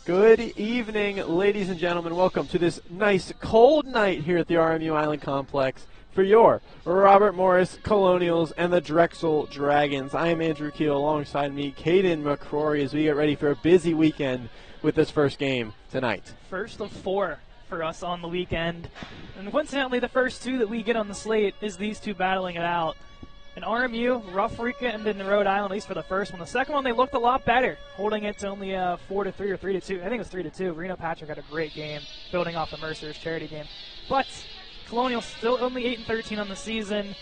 Good evening, ladies and gentlemen. Welcome to this nice cold night here at the RMU Island Complex for your Robert Morris Colonials and the Drexel Dragons. I am Andrew Keel, alongside me, Caden McCrory, as we get ready for a busy weekend with this first game tonight. First of four for us on the weekend. And coincidentally, the first two that we get on the slate is these two battling it out. And RMU, rough weekend in Rhode Island, at least for the first one. The second one, they looked a lot better, holding it to only 4-3 or 3-2. I think it was 3-2. Reno Patrick had a great game, building off the Mercer's charity game. But Colonial still only 8-13 on the season.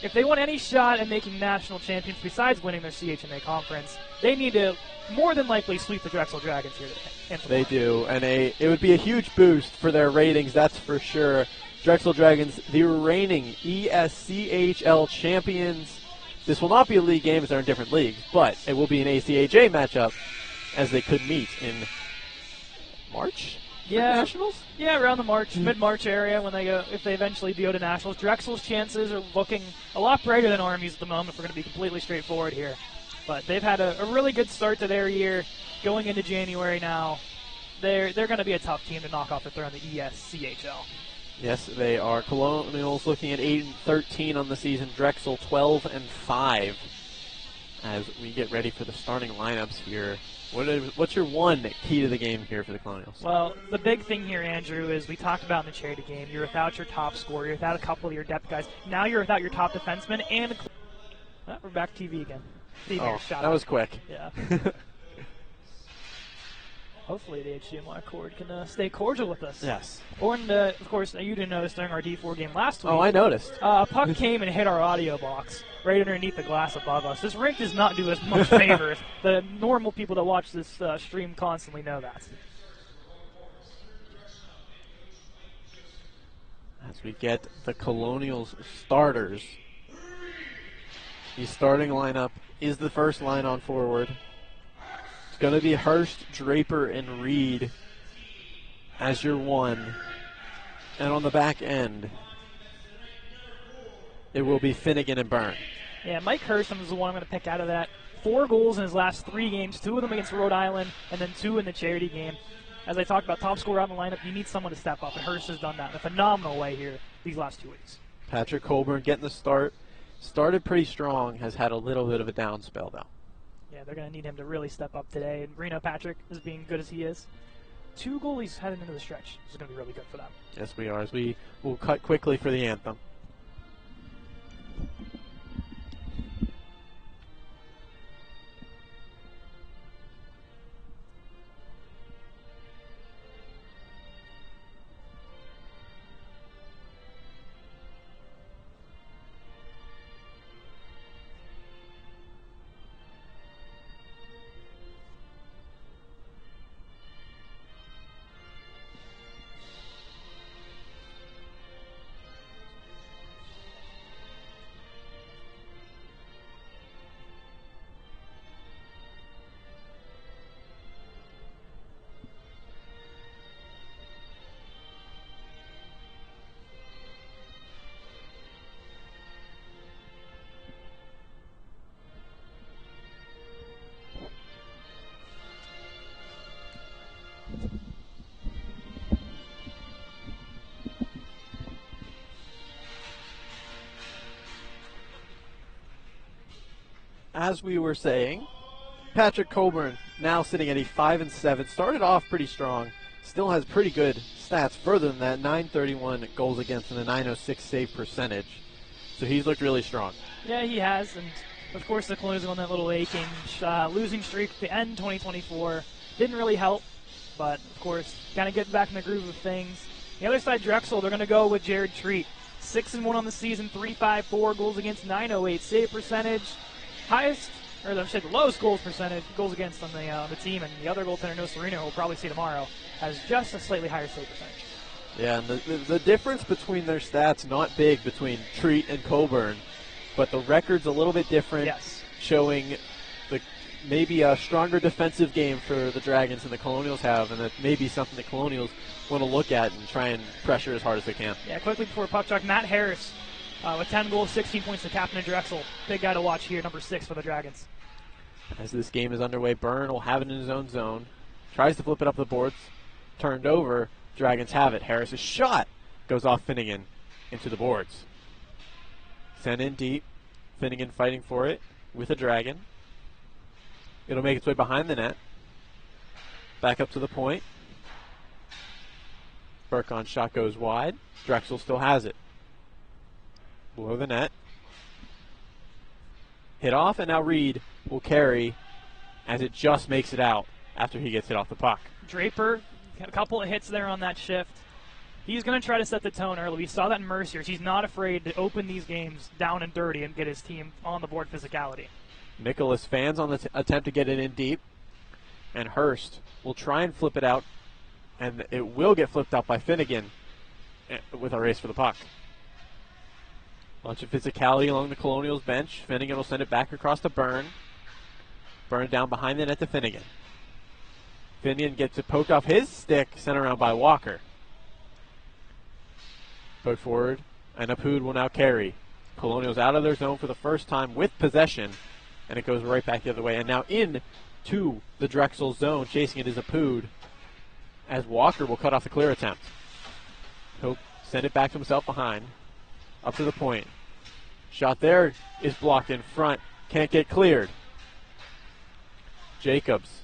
If they want any shot at making national champions besides winning their CHMA conference, they need to more than likely sweep the Drexel Dragons here today. They do, and it would be a huge boost for their ratings, that's for sure. Drexel Dragons, the reigning ESCHL champions. This will not be a league game as they're in different leagues, but it will be an ACHA matchup as they could meet in March? Yeah, Nationals? Yeah, around the mid-March area when they go, if they eventually do go to Nationals. Drexel's chances are looking a lot brighter than RMU's at the moment, if we're going to be completely straightforward here. But they've had a really good start to their year going into January now. They're going to be a tough team to knock off if they're on the ESCHL. Yes, they are. Colonials looking at 8-13 on the season. Drexel 12-5. As we get ready for the starting lineups here, what's your one key to the game here for the Colonials? Well, the big thing here, Andrew, is we talked about in the charity game. You're without your top scorer. You're without a couple of your depth guys. Now you're without your top defenseman and. We're back to TV again. That was quick. Yeah. Hopefully the HDMI cord can stay cordial with us. Yes. And, of course, you didn't notice during our D4 game last week. Oh, I noticed. A puck came and hit our audio box right underneath the glass above us. This rink does not do us much favors. The normal people that watch this stream constantly know that. As we get the Colonials starters. The starting lineup is the first line on forward. It's going to be Hurst, Draper, and Reed as your one. And on the back end, it will be Finnegan and Byrne. Yeah, Mike Hurst is the one I'm going to pick out of that. 4 goals in his last 3 games, 2 of them against Rhode Island, and then 2 in the charity game. As I talked about, top scorer on the lineup, you need someone to step up, and Hurst has done that in a phenomenal way here these last 2 weeks. Patrick Colburn getting the start. Started pretty strong, has had a little bit of a down spell, though. Yeah, they're going to need him to really step up today. And Reno Patrick is being good as he is. 2 goalies heading into the stretch. This is going to be really good for them. Yes, we are. As we will cut quickly for the anthem. As we were saying, Patrick Colburn now sitting at a 5-7. Started off pretty strong. Still has pretty good stats. Further than that, 931 goals against and a 906 save percentage. So he's looked really strong. Yeah, he has. And, of course, the Colonials on that little aching losing streak to end 2024. Didn't really help. But, of course, kind of getting back in the groove of things. The other side, Drexel, they're going to go with Jared Treat. 6-1 on the season, 354 goals against, 908 save percentage. Highest, or I should say the lowest goals against on the team, and the other goaltender, No Sereno, who we'll probably see tomorrow, has just a slightly higher save percentage. Yeah, and the difference between their stats, not big between Treat and Coburn, but the record's a little bit different, yes. Showing maybe a stronger defensive game for the Dragons than the Colonials have, and that may be something the Colonials want to look at and try and pressure as hard as they can. Yeah, quickly before puck check, Matt Harris with 10 goals, 16 points, the captain of Drexel. Big guy to watch here, number 6 for the Dragons. As this game is underway, Byrne will have it in his own zone. Tries to flip it up the boards. Turned over. Dragons have it. Harris's shot goes off Finnegan into the boards. Sent in deep. Finnegan fighting for it with a Dragon. It'll make its way behind the net. Back up to the point. Burkon's shot goes wide. Drexel still has it. Below the net. Hit off, and now Reed will carry as it just makes it out after he gets hit off the puck. Draper, a couple of hits there on that shift. He's going to try to set the tone early. We saw that in Mercier's. He's not afraid to open these games down and dirty and get his team on the board physicality. Nicholas fans on the attempt to get it in deep. And Hurst will try and flip it out. And it will get flipped out by Finnegan with a race for the puck. Bunch of physicality along the Colonials bench. Finnegan will send it back across to Byrne. Byrne down behind the net to Finnegan. Finnegan gets it poked off his stick, sent around by Walker. Put forward, and Apud will now carry. Colonials out of their zone for the first time with possession, and it goes right back the other way. And now in to the Drexel zone, chasing it is Apud, as Walker will cut off the clear attempt. He'll send it back to himself behind, up to the point. Shot there is blocked in front, can't get cleared. Jacobs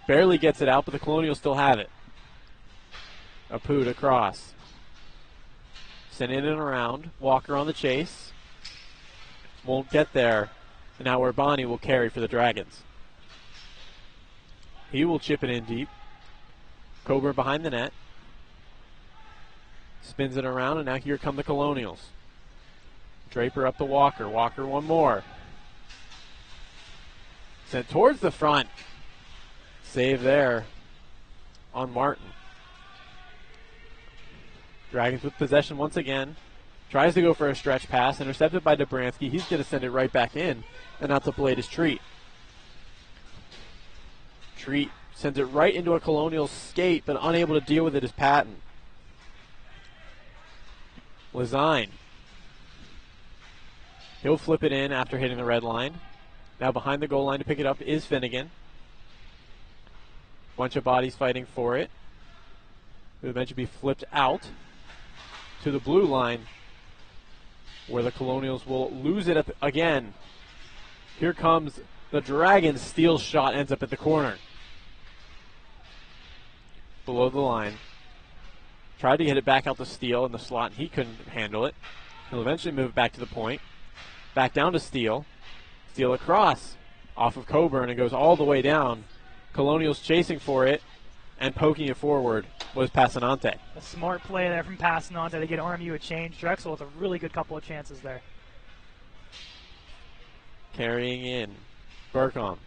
barely gets it out, but the Colonials still have it. Apud across. Sent in and around. Walker on the chase. Won't get there. And now Urbani will carry for the Dragons. He will chip it in deep. Coburn behind the net. Spins it around, and now here come the Colonials. Draper up to Walker. Walker one more. Sent towards the front. Save there on Martin. Dragons with possession once again. Tries to go for a stretch pass. Intercepted by Dobransky. He's going to send it right back in. And that's a play to Treat. Treat sends it right into a Colonial skate, but unable to deal with it is Patton. Lazine. He'll flip it in after hitting the red line. Now behind the goal line to pick it up is Finnegan. Bunch of bodies fighting for it. It'll eventually be flipped out to the blue line, where the Colonials will lose it again. Here comes the Dragons. Steal shot ends up at the corner. Below the line. Tried to get it back out to Steele in the slot, and he couldn't handle it. He'll eventually move it back to the point. Back down to Steele. Steele across off of Coburn and goes all the way down. Colonials chasing for it and poking it forward was Passanante. A smart play there from Passanante to get RMU a change. Drexel with a really good couple of chances there. Carrying in. Burkham.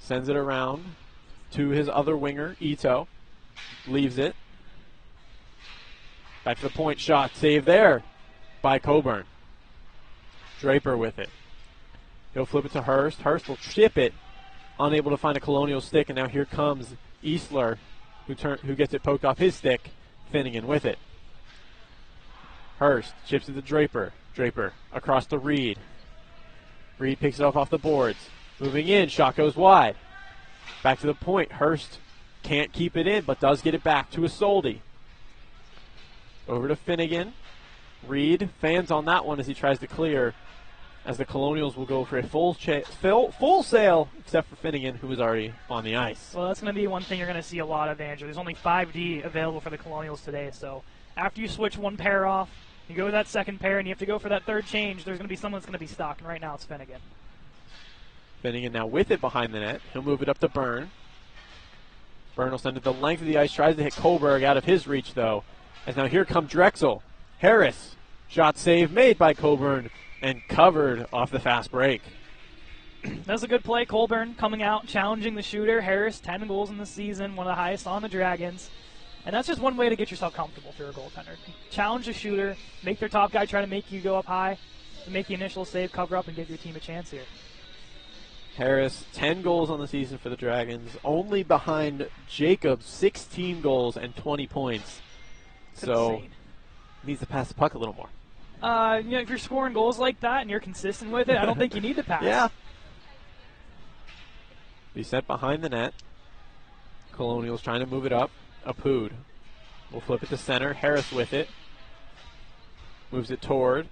Sends it around to his other winger, Ito. Leaves it. Back to the point. Shot. Save there by Coburn. Draper with it. He'll flip it to Hurst. Hurst will chip it. Unable to find a Colonial stick, and now here comes Eastler, who gets it poked off his stick. Finnegan with it. Hurst chips it to Draper. Draper across to Reed. Reed picks it off the boards. Moving in, shot goes wide. Back to the point. Hurst can't keep it in, but does get it back to Isolde. Over to Finnegan. Reed fans on that one as he tries to clear, as the Colonials will go for a full sail, except for Finnegan, who was already on the ice. Well, that's going to be one thing you're going to see a lot of, Andrew. There's only 5D available for the Colonials today, so after you switch one pair off, you go to that second pair, and you have to go for that third change, there's going to be someone that's going to be stuck, and right now it's Finnegan. Finnegan now with it behind the net. He'll move it up to Byrne. Byrne will send it the length of the ice, tries to hit Kohlberg out of his reach, though, as now here come Drexel. Harris, shot save made by Coburn, and covered off the fast break. That's a good play. Colburn coming out, challenging the shooter. Harris, 10 goals in the season, one of the highest on the Dragons. And that's just one way to get yourself comfortable if you're a goaltender. Challenge the shooter, make their top guy try to make you go up high, and make the initial save, cover up, and give your team a chance here. Harris, 10 goals on the season for the Dragons, only behind Jacobs, 16 goals and 20 points. It's so insane. Needs to pass the puck a little more. If you're scoring goals like that and you're consistent with it, I don't think you need to pass. Yeah. Be set behind the net. Colonials trying to move it up. Apud will flip it to center. Harris with it. Moves it toward.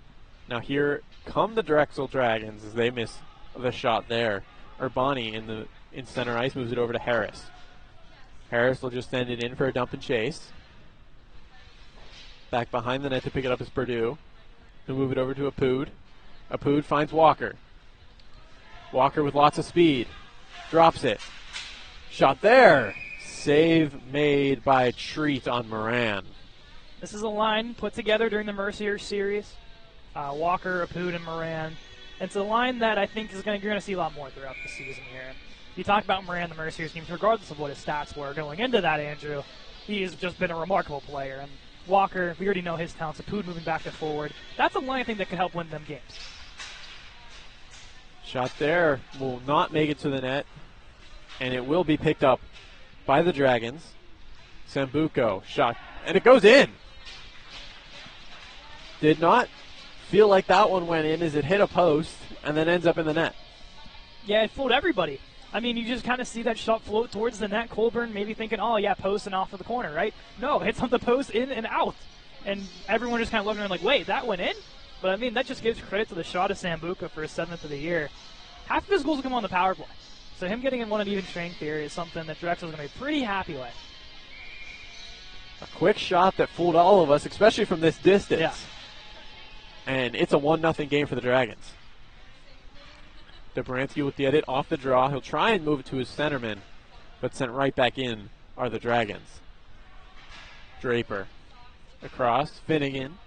Now here come the Drexel Dragons as they miss the shot there. Urbani in center ice moves it over to Harris. Harris will just send it in for a dump and chase. Back behind the net to pick it up is Purdue. He'll move it over to Apud. Apud finds Walker. Walker with lots of speed. Drops it. Shot there. Save made by Treat on Moran. This is a line put together during the Mercier series. Walker, Apud, and Moran. It's a line that I think you're going to see a lot more throughout the season here. You talk about Moran, the Mercier teams, regardless of what his stats were going into that, Andrew, he has just been a remarkable player. And Walker, we already know his talents. Apud moving back to forward. That's a line I think that could help win them games. Shot there will not make it to the net, and it will be picked up by the Dragons. Sambuco shot, and it goes in. Did not feel like that one went in as it hit a post and then ends up in the net. Yeah, it fooled everybody. I mean, you just kind of see that shot float towards the net. Colburn maybe thinking, oh, yeah, post and off of the corner, right? No, hits on the post, in and out. And everyone just kind of looking around like, wait, that went in? But, I mean, that just gives credit to the shot of Sambuca for his 7th of the year. Half of his goals come on the power play. So him getting in one of even strength here is something that Drexel's going to be pretty happy with. A quick shot that fooled all of us, especially from this distance. Yeah. And it's a 1-0 game for the Dragons. Dobransky with the edit off the draw. He'll try and move it to his centerman, but sent right back in are the Dragons. Draper across. Finnegan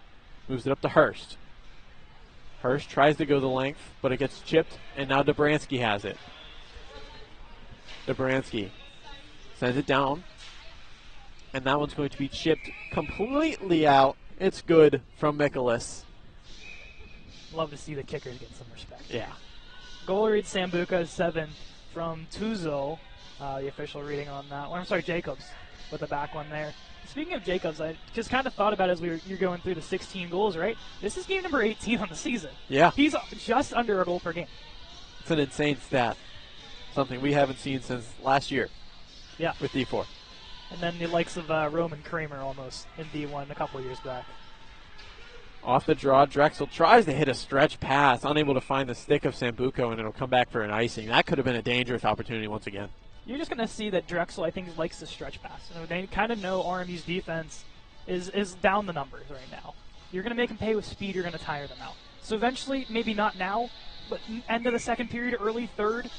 moves it up to Hurst. Hurst tries to go the length, but it gets chipped, and now Dobransky has it. Dobransky sends it down, and that one's going to be chipped completely out. It's good from Mikolas. Love to see the kickers get some respect. Yeah. Goal read Sambuca 7 from Tuzo, the official reading on that one. I'm sorry, Jacobs with the back one there. Speaking of Jacobs, I just kind of thought about as you're going through the 16 goals, right? This is game number 18 on the season. Yeah. He's just under a goal per game. It's an insane stat. Something we haven't seen since last year. Yeah. With D4. And then the likes of Roman Kramer almost in D1 a couple years back. Off the draw, Drexel tries to hit a stretch pass, unable to find the stick of Sambuco, and it'll come back for an icing. That could have been a dangerous opportunity once again. You're just going to see that Drexel, I think, likes the stretch pass. They kind of know RMU's defense is down the numbers right now. You're going to make them pay with speed. You're going to tire them out. So eventually, maybe not now, but end of the second period, early third,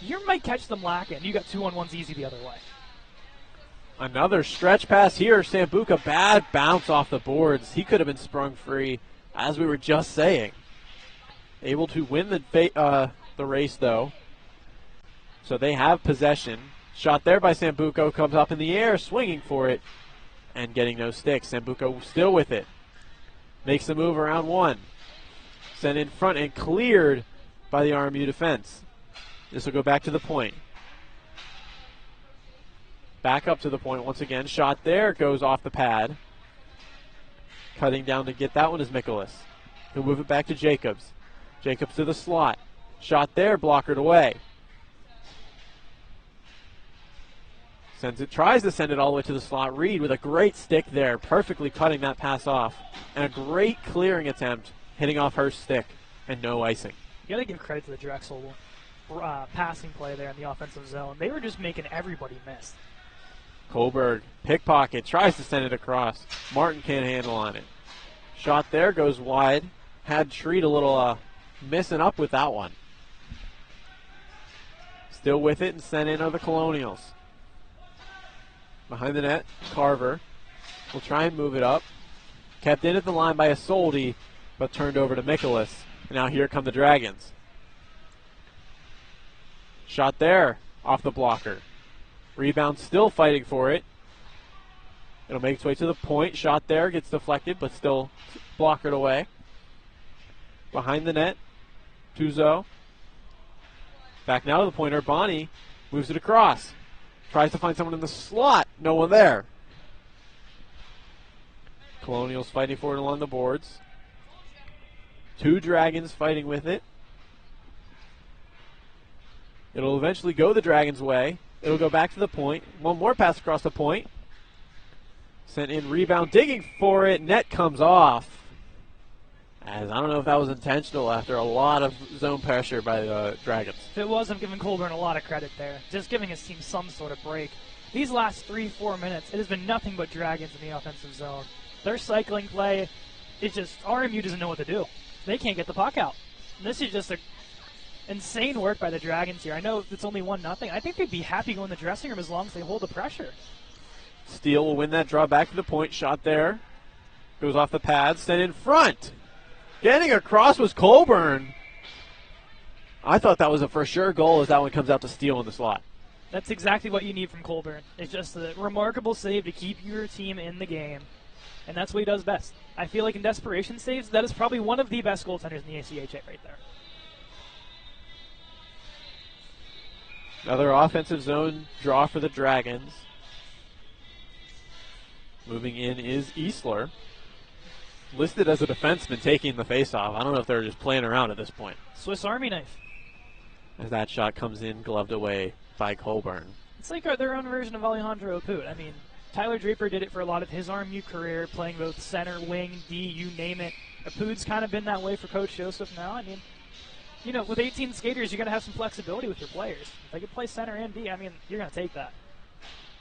you might catch them lacking. You got 2-on-1s easy the other way. Another stretch pass here. Sambuca, bad bounce off the boards. He could have been sprung free, as we were just saying. Able to win the race, though. So they have possession. Shot there by Sambuco. Comes up in the air, swinging for it, and getting no sticks. Sambuco still with it. Makes the move around one. Sent in front and cleared by the RMU defense. This will go back to the point. Back up to the point once again. Shot there, goes off the pad. Cutting down to get that one is Mikolas. He'll move it back to Jacobs. Jacobs to the slot. Shot there, blockered away. Sends it, tries to send it all the way to the slot. Reed with a great stick there, perfectly cutting that pass off. And a great clearing attempt, hitting off her stick, and no icing. You got to give credit to the Drexel passing play there in the offensive zone. They were just making everybody miss. Kohlberg, pickpocket, tries to send it across. Martin can't handle on it. Shot there, goes wide. Had Treat a little missing up with that one. Still with it and sent in are the Colonials. Behind the net, Carver will try and move it up. Kept in at the line by Isolde, but turned over to Mikolas. And now here come the Dragons. Shot there, off the blocker. Rebound, still fighting for it. It'll make its way to the point. Shot there, gets deflected, but still blockered away. Behind the net, Tuzo. Back now to the point. Urbani moves it across. Tries to find someone in the slot. No one there. Colonials fighting for it along the boards. Two Dragons fighting with it. It'll eventually go the Dragons' way. It'll go back to the point. One more pass across the point. Sent in, rebound, digging for it. Net comes off. As I don't know if that was intentional after a lot of zone pressure by the Dragons. If it was, I'm giving Colburn a lot of credit there. Just giving his team some sort of break. These last 3-4 minutes, it has been nothing but Dragons in the offensive zone. Their cycling play, it's just, RMU doesn't know what to do. They can't get the puck out. And this is just a insane work by the Dragons here. I know it's only 1-0. I think they'd be happy going to the dressing room as long as they hold the pressure. Steele will win that draw back to the point. Shot there. Goes off the pads. Sent in front. Getting across was Colburn. I thought that was a for sure goal as that one comes out to Steele in the slot. That's exactly what you need from Colburn. It's just a remarkable save to keep your team in the game. And that's what he does best. I feel like in desperation saves, that is probably one of the best goaltenders in the CHMA right there. Another offensive zone draw for the Dragons. Moving in is Eastler. Listed as a defenseman taking the faceoff. I don't know if they're just playing around at this point. Swiss Army knife. As that shot comes in, gloved away by Colburn. It's like their own version of Alejandro Apud. I mean, Tyler Draper did it for a lot of his RMU career, playing both center, wing, D, you name it. Apud's kind of been that way for Coach Joseph now. I mean, you know, with 18 skaters, you're going to have some flexibility with your players. If they can play center and D, I mean, you're going to take that.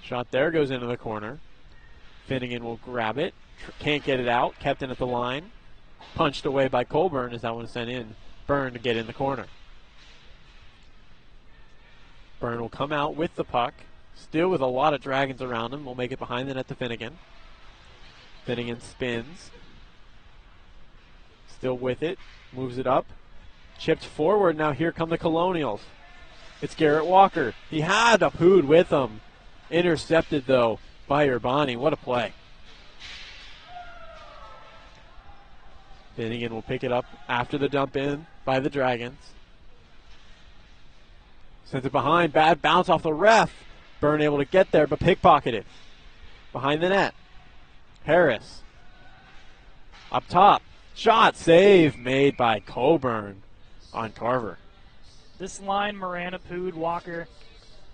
Shot there goes into the corner. Finnegan will grab it. Can't get it out. Kept in at the line. Punched away by Colburn as that one sent in. Byrne to get in the corner. Byrne will come out with the puck. Still with a lot of Dragons around him. Will make it behind the net to Finnegan. Finnegan spins. Still with it. Moves it up. Chipped forward. Now here come the Colonials. It's Garrett Walker. He had Apud with him. Intercepted, though, by Urbani. What a play. Finnegan will pick it up after the dump in by the Dragons. Sends it behind. Bad bounce off the ref. Byrne able to get there, but pickpocketed. Behind the net. Harris. Up top. Shot. Save made by Coburn on Carver. This line, Moran, Apud, Walker,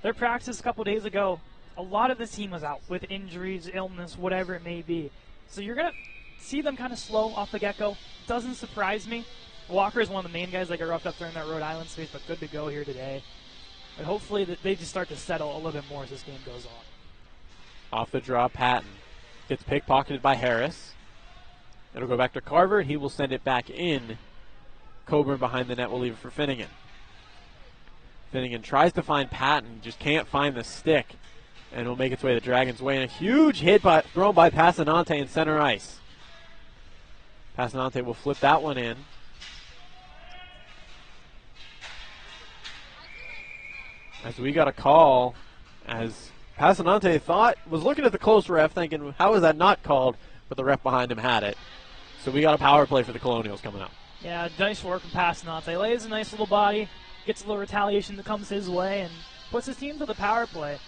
their practice a couple days ago, a lot of the team was out with injuries, illness, whatever it may be. So you're going to see them kind of slow off the get-go. Doesn't surprise me. Walker is one of the main guys that got roughed up during that Rhode Island series, but good to go here today. And hopefully they just start to settle a little bit more as this game goes on. Off the draw, Patton gets pickpocketed by Harris. It'll go back to Carver, and he will send it back in. Coburn behind the net will leave it for Finnegan. Finnegan tries to find Patton, just can't find the stick, and will make its way the Dragons' way. And a huge hit thrown by Passanante in center ice. Passanante will flip that one in. As we got a call, as Passanante was looking at the close ref thinking, how is that not called? But the ref behind him had it. So we got a power play for the Colonials coming up. Yeah, nice work from Passanante. Lays a nice little body, gets a little retaliation that comes his way, and puts his team to the power play.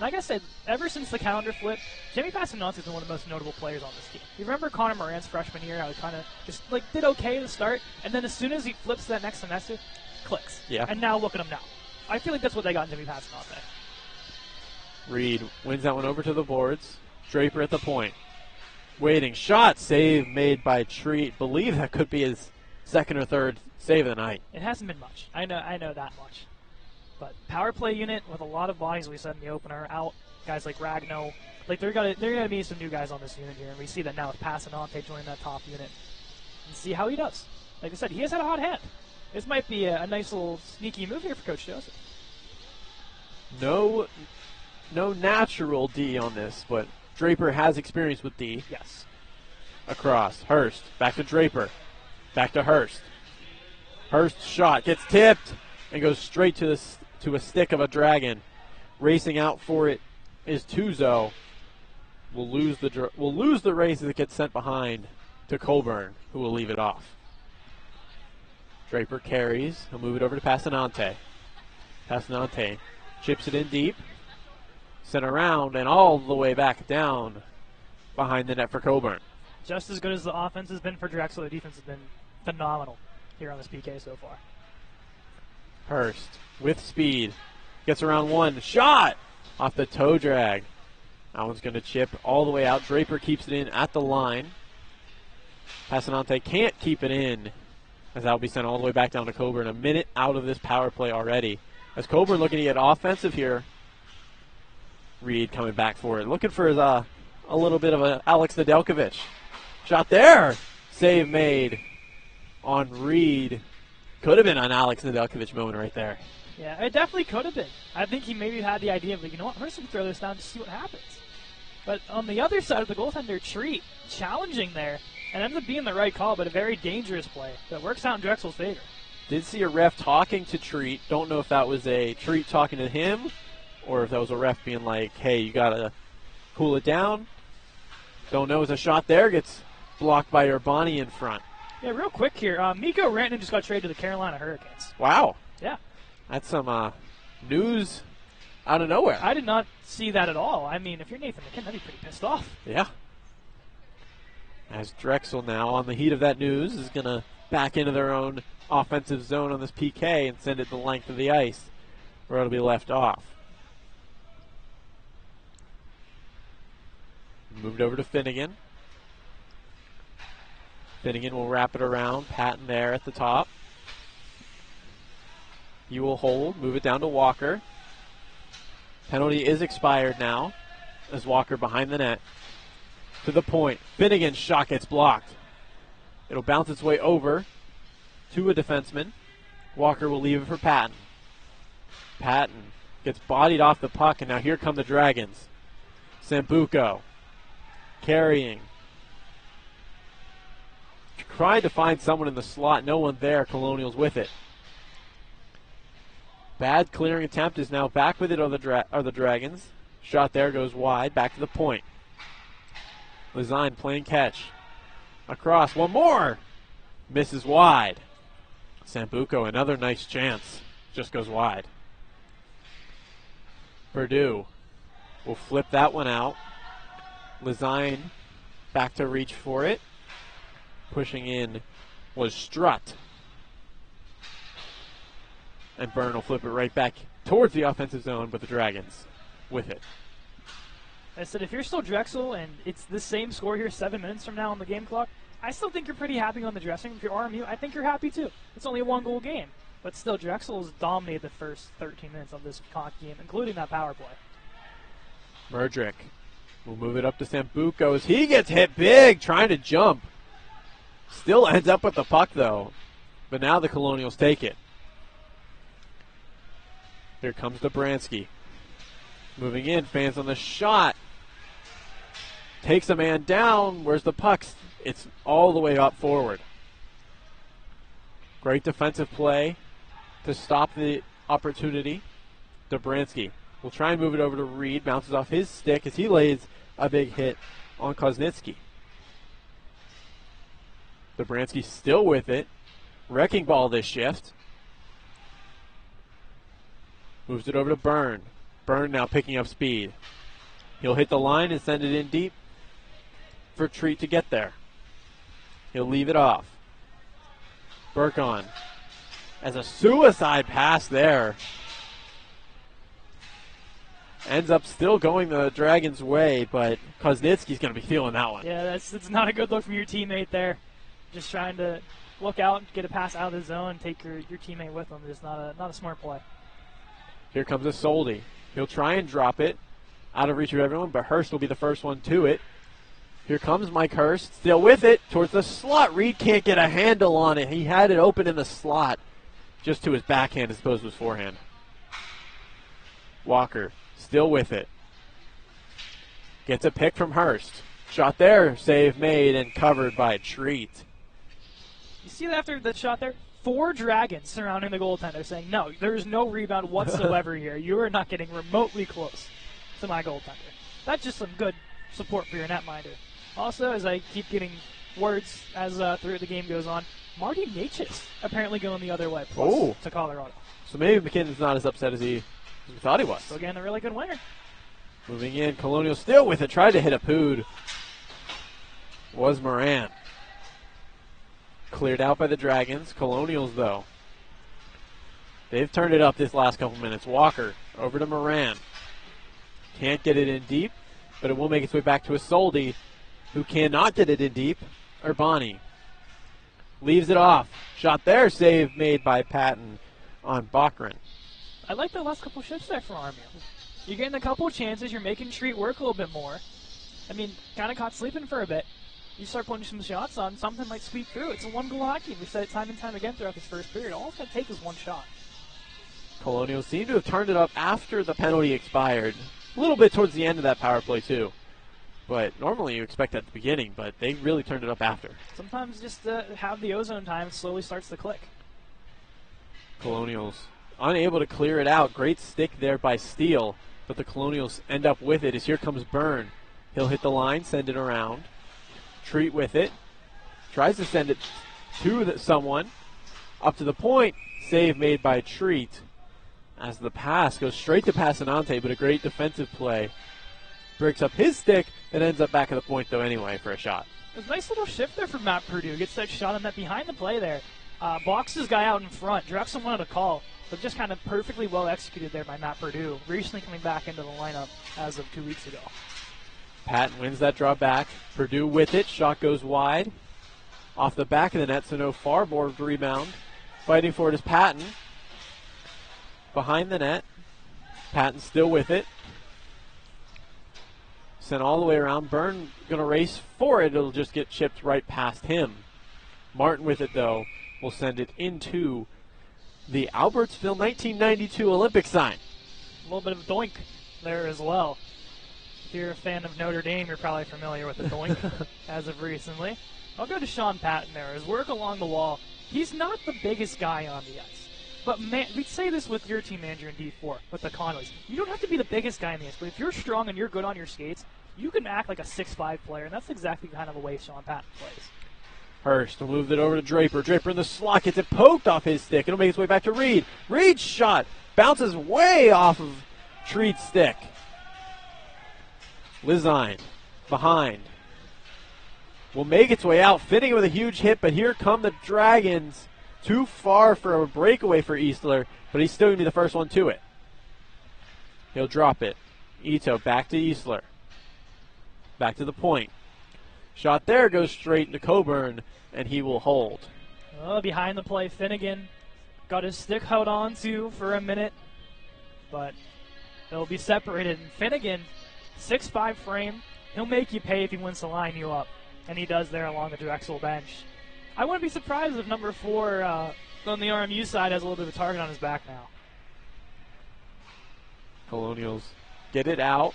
Like I said, ever since the calendar flip, Jimmy Passanante has been one of the most notable players on this team. You remember Connor Moran's freshman year, how he kind of just did okay to start, and then as soon as he flips that next semester, clicks. Yeah. And now look at him now. I feel like that's what they got in Jimmy Passanante. Reed wins that one over to the boards. Draper at the point. Waiting. Shot. Save made by Treat. Believe that could be his second or third save of the night. It hasn't been much. I know that much. But power play unit with a lot of bodies we said in the opener out. Guys like Ragno. They're gonna be some new guys on this unit here, and we see that now with Passanante joining that top unit. And see how he does. Like I said, he has had a hot hand. This might be a nice little sneaky move here for Coach Joseph. No natural D on this, but Draper has experience with D. Yes. Across. Hurst. Back to Draper. Back to Hurst. Hurst's shot gets tipped and goes straight to a stick of a Dragon. Racing out for it is Tuzo. We'll lose the race as it gets sent behind to Colburn, who will leave it off. Draper carries. He'll move it over to Passanante. Passanante chips it in deep. Sent around and all the way back down behind the net for Coburn. Just as good as the offense has been for Drexel, the defense has been phenomenal here on this PK so far. Hurst with speed. Gets around one. Shot! Off the toe drag. That one's going to chip all the way out. Draper keeps it in at the line. Passanante can't keep it in, as that will be sent all the way back down to Coburn. A minute out of this power play already. As Coburn looking to get offensive here. Reed coming back for it. Looking for his, a little bit of a Alex Nedeljkovic. Shot there. Save made on Reed. Could have been an Alex Nedeljkovic moment right there. Yeah, it definitely could have been. I think he maybe had the idea of, like, you know what, I'm just going to throw this down to see what happens. But on the other side of the goaltender, Treat challenging there, and ends up being the right call, but a very dangerous play that works out in Drexel's favor. Did see a ref talking to Treat. Don't know if that was a Treat talking to him or if that was a ref being like, hey, you got to cool it down. Don't know. As a shot there gets blocked by Urbani in front. Yeah, real quick here. Mikko Rantanen just got traded to the Carolina Hurricanes. Wow. Yeah. That's some news out of nowhere. I did not see that at all. I mean, if you're Nathan McKinnon, that'd be pretty pissed off. Yeah. As Drexel now, on the heat of that news, is going to back into their own offensive zone on this PK and send it the length of the ice where it'll be left off. Moved over to Finnegan. Finnegan will wrap it around. Patton there at the top. You will hold. Move it down to Walker. Penalty is expired now as Walker behind the net. To the point. Finnegan's shot gets blocked. It'll bounce its way over to a defenseman. Walker will leave it for Patton. Patton gets bodied off the puck, and now here come the Dragons. Sambuco carrying. Trying to find someone in the slot. No one there. Colonials with it. Bad clearing attempt is now back with it are the Dragons. Shot there goes wide. Back to the point. Lezine playing catch. Across. One more. Misses wide. Sambuco, another nice chance. Just goes wide. Purdue will flip that one out. Lezine back to reach for it. Pushing in was Strutt. And Byrne will flip it right back towards the offensive zone, but the Dragons with it. I said, if you're still Drexel and it's the same score here 7 minutes from now on the game clock, I still think you're pretty happy on the dressing room. If you're RMU, I think you're happy too. It's only a 1-goal game. But still, Drexel has dominated the first 13 minutes of this hockey game, including that power play. Murdrick will move it up to Sambuco as he gets hit big, trying to jump. Still ends up with the puck, though. But now the Colonials take it. Here comes Dobransky. Moving in, fans on the shot. Takes a man down. Where's the puck? It's all the way up forward. Great defensive play to stop the opportunity. Dobransky will try and move it over to Reed. Bounces off his stick as he lays a big hit on Koznitsky. Dobransky still with it. Wrecking ball this shift. Moves it over to Byrne. Byrne now picking up speed. He'll hit the line and send it in deep for Treat to get there. He'll leave it off. Burkon as a suicide pass there. Ends up still going the Dragons' way, but Koznitsky's going to be feeling that one. Yeah, it's not a good look from your teammate there. Just trying to look out and get a pass out of the zone and take your teammate with him. It's not a smart play. Here comes a Soldi. He'll try and drop it out of reach of everyone, but Hurst will be the first one to it. Here comes Mike Hurst, still with it, towards the slot. Reed can't get a handle on it. He had it open in the slot, just to his backhand as opposed to his forehand. Walker, still with it. Gets a pick from Hurst. Shot there, save made and covered by Treat. You see that after the shot there? 4 Dragons surrounding the goaltender saying, no, there is no rebound whatsoever here. You are not getting remotely close to my goaltender. That's just some good support for your netminder. Also, as I keep getting words as through the game goes on, Marty Natchez apparently going the other way, plus to Colorado. So maybe McKinnon's not as upset as we thought he was. Still getting a really good winner. Moving in, Colonial still with it, tried to hit a Pood. Was Moran. Cleared out by the Dragons. Colonials, though. They've turned it up this last couple minutes. Walker over to Moran. Can't get it in deep, but it will make its way back to Isolde, who cannot get it in deep. Urbani leaves it off. Shot there, save made by Patton on Bachran. I like the last couple shifts there for RMU. You're getting a couple chances. You're making Treat work a little bit more. I mean, kind of caught sleeping for a bit. You start putting some shots on, something might sweep through. It's a one-goal hockey. We've said it time and time again throughout this first period. All it's going to take is one shot. Colonials seem to have turned it up after the penalty expired. A little bit towards the end of that power play, too. But normally you expect that at the beginning, but they really turned it up after. Sometimes just have the ozone time, it slowly starts to click. Colonials unable to clear it out. Great stick there by Steele, but the Colonials end up with it as here comes Byrne. He'll hit the line, send it around. Treat with it. Tries to send it to someone. Up to the point. Save made by Treat. As the pass goes straight to Passanante, but a great defensive play. Breaks up his stick and ends up back at the point, though, anyway, for a shot. There's a nice little shift there from Matt Purdue. Gets that shot on that behind the play there. Boxes guy out in front. Drexel wanted a call, but just kind of perfectly well executed there by Matt Purdue. Recently coming back into the lineup as of 2 weeks ago. Patton wins that draw back. Purdue with it. Shot goes wide. Off the back of the net, so no Farboard rebound. Fighting for it is Patton. Behind the net. Patton still with it. Sent all the way around. Byrne going to race for it. It'll just get chipped right past him. Martin with it, though, will send it into the Albertsville 1992 Olympic sign. A little bit of doink there as well. If you're a fan of Notre Dame, you're probably familiar with the doink as of recently. I'll go to Sean Patton there. His work along the wall. He's not the biggest guy on the ice. But man, we'd say this with your team manager in D4, with the Conleys. You don't have to be the biggest guy in the ice, but if you're strong and you're good on your skates, you can act like a 6'5 player, and that's exactly kind of the way Sean Patton plays. Hurst will move it over to Draper. Draper in the slot gets it poked off his stick. It'll make its way back to Reed. Reed's shot bounces way off of Treat's stick. Lizine behind. Will make its way out, fitting it with a huge hit, but here come the Dragons. Too far for a breakaway for Eastler, but he's still going to be the first one to it. He'll drop it. Ito back to Eastler. Back to the point. Shot there goes straight into Coburn, and he will hold. Behind the play, Finnegan got his stick held on to for a minute, but it'll be separated. And Finnegan, 6'5 frame, he'll make you pay if he wants to line you up, and he does there along the Drexel bench. I wouldn't be surprised if number 4 on the RMU side has a little bit of a target on his back now. Colonials get it out,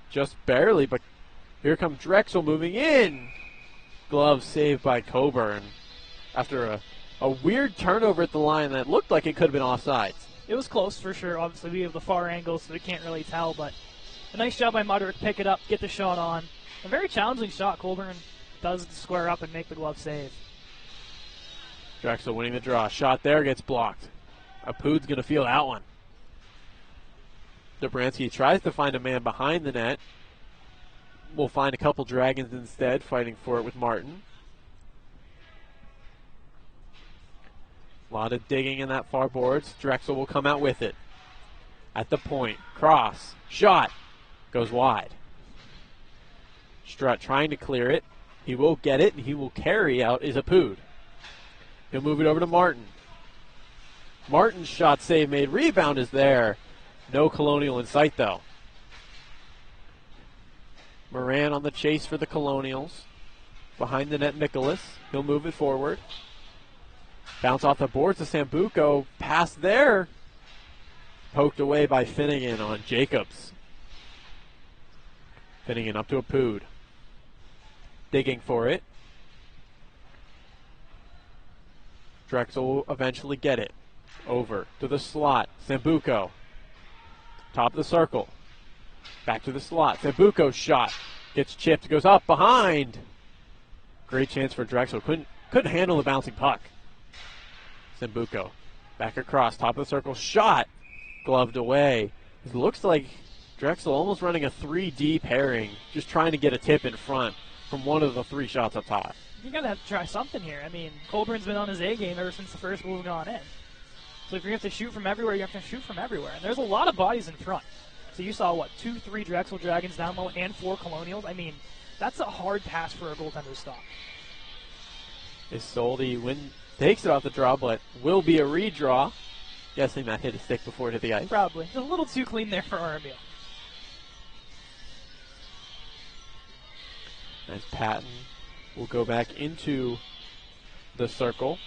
just barely, but here comes Drexel moving in. Glove saved by Coburn after a weird turnover at the line that looked like it could have been offsides. It was close for sure. Obviously, we have the far angle, so we can't really tell, but a nice job by Mudrick to pick it up, get the shot on. A very challenging shot. Coburn does square up and make the glove save. Drexel winning the draw. Shot there gets blocked. Apud's going to feel that one. Dobransky tries to find a man behind the net. We'll find a couple Dragons instead, fighting for it with Martin. A lot of digging in that far boards. Drexel will come out with it. At the point. Cross. Shot. Goes wide. Strutt trying to clear it. He will get it, and he will carry out is Apud. He'll move it over to Martin. Martin's shot save made. Rebound is there. No Colonial in sight, though. Moran on the chase for the Colonials. Behind the net, Nicholas. He'll move it forward. Bounce off the boards to Sambuco. Pass there. Poked away by Finnegan on Jacobs. Finnegan up to Apud. Digging for it. Drexel will eventually get it. Over to the slot. Sambuco. Top of the circle. Back to the slot. Sambuco's shot. Gets chipped. Goes up behind. Great chance for Drexel. Couldn't handle the bouncing puck. Sambuco. Back across. Top of the circle. Shot. Gloved away. It looks like Drexel almost running a 3D pairing. Just trying to get a tip in front from one of the 3 shots up top. You're going to have to try something here. I mean, Colburn's been on his A game ever since the first move gone in. So if you have to shoot from everywhere, you have to shoot from everywhere. And there's a lot of bodies in front. So you saw, 2-3 Drexel Dragons down low and 4 Colonials. I mean, that's a hard pass for a goaltender to stop. Isolde takes it off the draw, but will be a redraw. Guessing that hit a stick before it hit the ice. Probably. Just a little too clean there for RMU. As Patton will go back into the circle.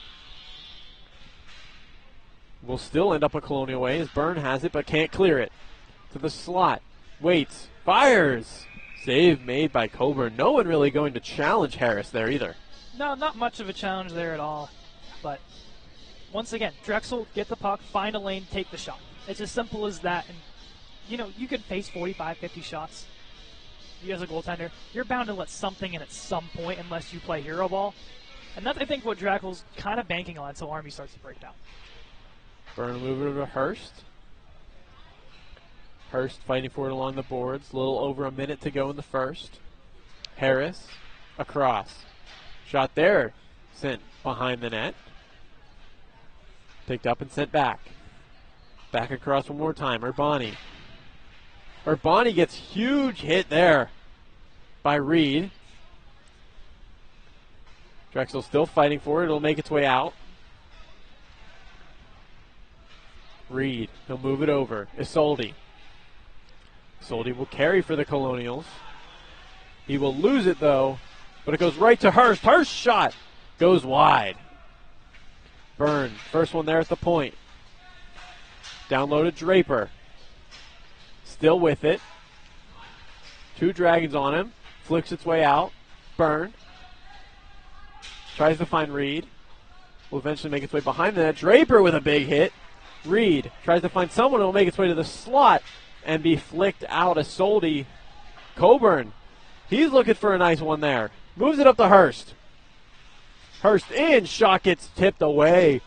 Will still end up a Colonial way as Byrne has it, but can't clear it. To the slot. Waits. Fires. Save made by Coburn. No one really going to challenge Harris there either. No, not much of a challenge there at all. But once again, Drexel, get the puck, find a lane, take the shot. It's as simple as that. And, you could face 45, 50 shots. You as a goaltender, you're bound to let something in at some point unless you play hero ball. And that's, I think, what Drexel's kind of banking on until Army starts to break down. Byrne move it to Hurst. Hurst fighting for it along the boards. A little over a minute to go in the first. Harris across. Shot there. Sent behind the net. Picked up and sent back. Back across one more time. Urbani. Urbani gets huge hit there by Reed. Drexel still fighting for it. It'll make its way out. Reed. He'll move it over. Isolde. Isolde will carry for the Colonials. He will lose it, though, but it goes right to Hurst. Hurst shot goes wide. Byrne, first one there at the point. Downloaded Draper. Still with it. 2 Dragons on him. Flicks its way out. Byrne. Tries to find Reed. Will eventually make its way behind the net. Draper with a big hit. Reed tries to find someone who will make its way to the slot and be flicked out. Isolde. Coburn. He's looking for a nice one there. Moves it up to Hurst. Hurst in. Shot gets tipped away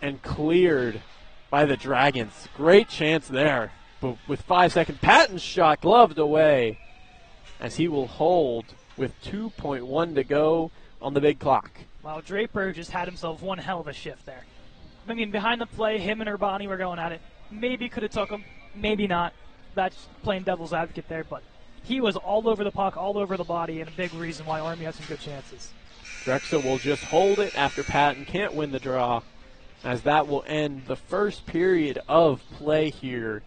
and cleared by the Dragons. Great chance there. But with 5 seconds, Patton's shot gloved away as he will hold with 2.1 to go on the big clock. Wow, Draper just had himself one hell of a shift there. I mean, behind the play, him and Urbani were going at it. Maybe could have took him, maybe not. That's playing devil's advocate there, but he was all over the puck, all over the body, and a big reason why Army had some good chances. Drexel will just hold it after Patton can't win the draw, as that will end the first period of play here.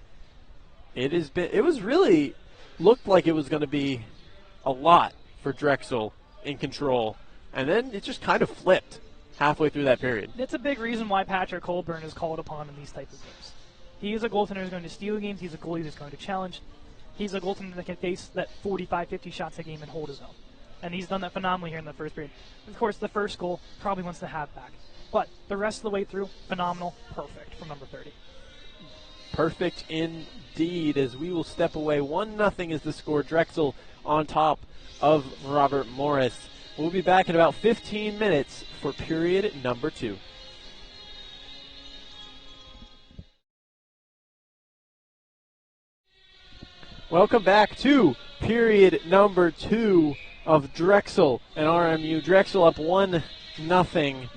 It was really looked like it was going to be a lot for Drexel in control, and then it just kind of flipped halfway through that period. It's a big reason why Patrick Colburn is called upon in these types of games. He is a goaltender who's going to steal games. He's a goalie who's going to challenge. He's a goaltender that can face that 45, 50 shots a game and hold his own. And he's done that phenomenally here in the first period. Of course, the first goal probably wants to have back. But the rest of the way through, phenomenal, perfect from number 30. Perfect indeed, as we will step away. 1-0 is the score. Drexel on top of Robert Morris. We'll be back in about 15 minutes for period number 2. Welcome back to period number 2 of Drexel and RMU. Drexel up 1-0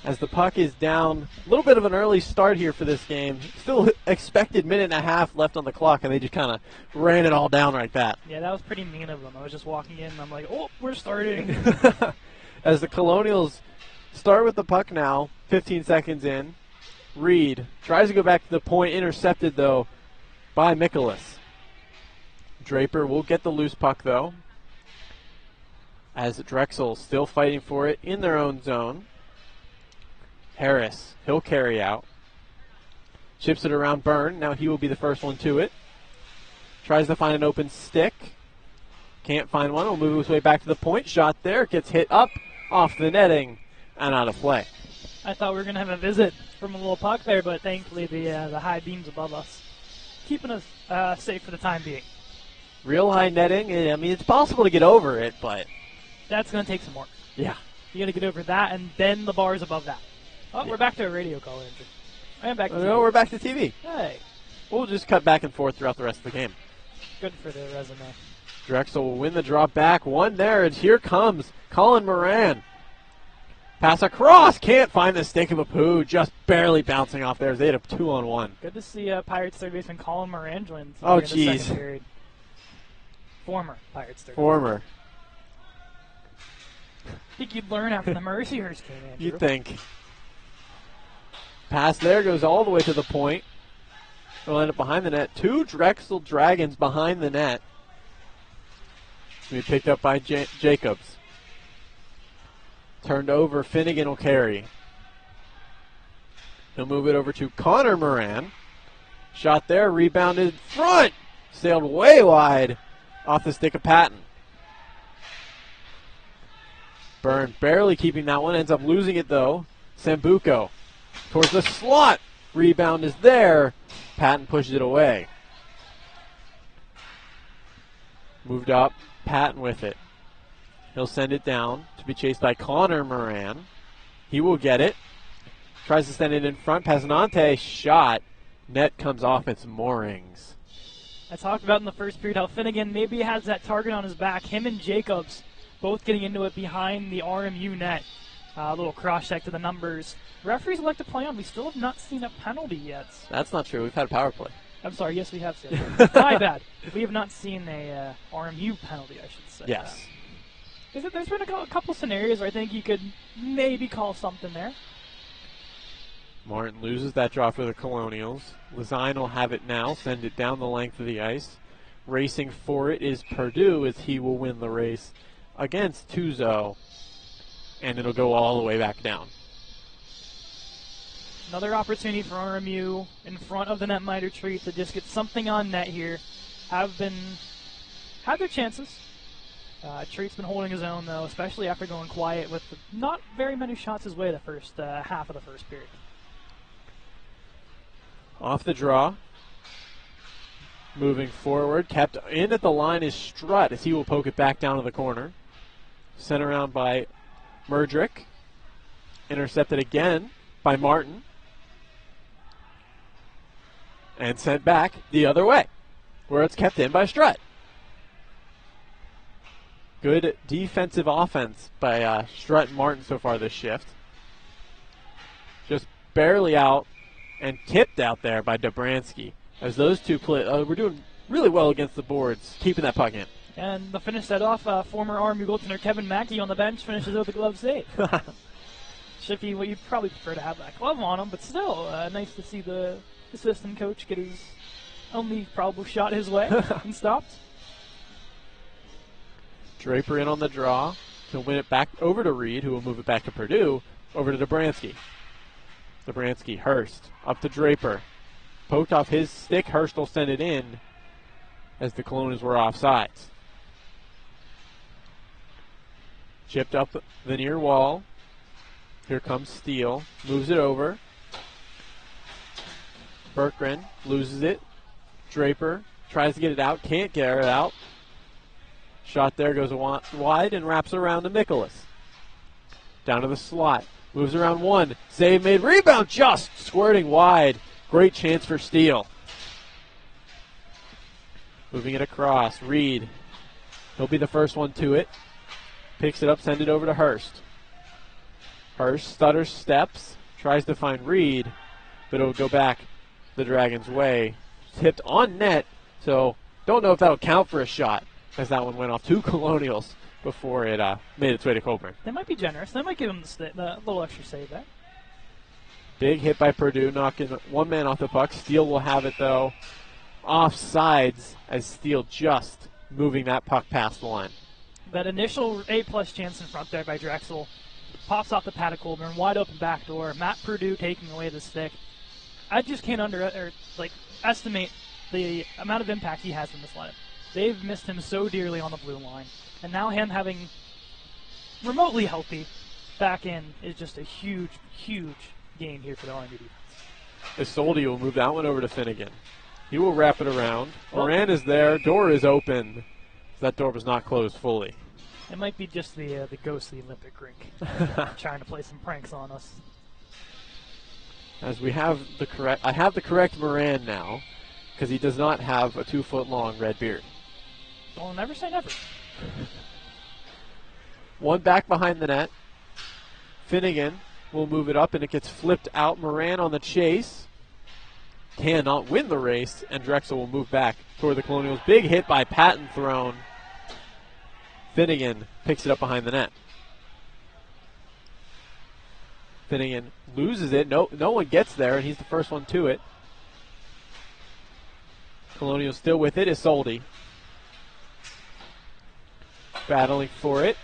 as the puck is down. A little bit of an early start here for this game. Still expected minute and a half left on the clock, and they just kind of ran it all down like that. Yeah, that was pretty mean of them. I was just walking in, and I'm like, oh, we're starting. As the Colonials start with the puck now, 15 seconds in. Reed tries to go back to the point, intercepted, though, by Mikolas. Draper will get the loose puck, though, as Drexel still fighting for it in their own zone. Harris, he'll carry out. Chips it around Byrne. Now he will be the first one to it. Tries to find an open stick. Can't find one. Will move his way back to the point. Shot there. Gets hit up off the netting and out of play. I thought we were going to have a visit from a little puck there, but thankfully the high beams above us keeping us safe for the time being. Real high netting. I mean, it's possible to get over it, but that's going to take some work. Yeah. You got to get over that, and then the bars above that. Oh, yeah. We're back to a radio call, Andrew. I am back to TV. No, we're back to TV. Hey. We'll just cut back and forth throughout the rest of the game. Good for the resume. Drexel will win the draw back. One there, and here comes Colin Moran. Pass across. Can't find the stink of a poo. Just barely bouncing off there as they had a 2-on-1. Good to see Pirates third baseman Colin Moran join Oh, in the second jeez. period. Former Pirates third Former. I think you'd learn after the Mercyhurst came in. You'd think. Pass there goes all the way to the point. It'll end up behind the net. 2 Drexel Dragons behind the net. Be picked up by Jacobs. Turned over. Finnegan will carry. He'll move it over to Connor Moran. Shot there. Rebounded front. Sailed way wide off the stick of Patton. Byrne barely keeping that one. Ends up losing it, though. Sambuco towards the slot. Rebound is there. Patton pushes it away. Moved up. Patton with it. He'll send it down to be chased by Connor Moran. He will get it. Tries to send it in front. Passanante shot. Net comes off its moorings. I talked about in the first period how Finnegan maybe has that target on his back. Him and Jacobs both getting into it behind the RMU net. A little cross-check to the numbers. Referees like to play on. We still have not seen a penalty yet. That's not true. We've had a power play. I'm sorry. Yes, we have seen it. My bad. We have not seen a RMU penalty, I should say. Yes. There's been a couple scenarios where I think you could maybe call something there. Martin loses that draw for the Colonials. Lezine will have it now, send it down the length of the ice. Racing for it is Purdue, as he will win the race against Tuzo, and it'll go all the way back down. Another opportunity for RMU in front of the netminder tree to just get something on net here. Had their chances. Treat's been holding his own, though, especially after going quiet with not very many shots his way the first half of the first period. Off the draw. Moving forward. Kept in at the line is Strutt, as he will poke it back down to the corner. Sent around by Murdrick. Intercepted again by Martin. And sent back the other way, where it's kept in by Strutt. Good defensive offense by Strutt and Martin so far this shift. Just barely out and tipped out there by Dobransky. As those two play, we're doing really well against the boards, keeping that puck in. And to finish that off, former RMU goaltender Kevin Mackey on the bench finishes with a glove save. Shippy, well, you'd probably prefer to have that glove on him, but still, nice to see the assistant coach get his only probable shot his way and stopped. Draper in on the draw. He'll win it back over to Reed, who will move it back to Purdue, over to Dobransky. Dobransky, Hurst, up to Draper. Poked off his stick. Hurst will send it in as the Colonials were offsides. Chipped up the near wall. Here comes Steele. Moves it over. Berkgren loses it. Draper tries to get it out. Can't get it out. Shot there goes wide and wraps around to Nicholas. Down to the slot. Moves around one. Save made. Rebound just squirting wide. Great chance for Steele. Moving it across. Reed. He'll be the first one to it. Picks it up, send it over to Hurst. Hurst stutters, steps, tries to find Reed, but it'll go back the Dragons' way. Tipped on net, so don't know if that'll count for a shot, as that one went off 2 Colonials before it made its way to Colburn. They might be generous. They might give him the little extra save there. Big hit by Purdue, knocking one man off the puck. Steele will have it, though, offsides, as Steele just moving that puck past the line. That initial A-plus chance in front there by Drexel pops off the pad of Colburn, wide open back door. Matt Purdue taking away the stick. I just can't estimate the amount of impact he has in this lineup. They've missed him so dearly on the blue line, and now him having remotely healthy back in is just a huge, huge gain here for the RMU defense. Isolde will move that one over to Finnegan. He will wrap it around. Moran is there. Door is open. That door was not closed fully. It might be just the ghost of the Olympic rink trying to play some pranks on us. As we have I have the correct Moran now, because he does not have a 2-foot-long red beard. Well, never say never. One back behind the net Finnegan will move it up, and it gets flipped out. Moran on the chase. Cannot win the race, and Drexel will move back toward the Colonials. Big hit by Patton thrown. Finnegan picks it up behind the net. Finnegan loses it. No one gets there, and he's the first one to it. Colonial still with it. Isolde battling for it.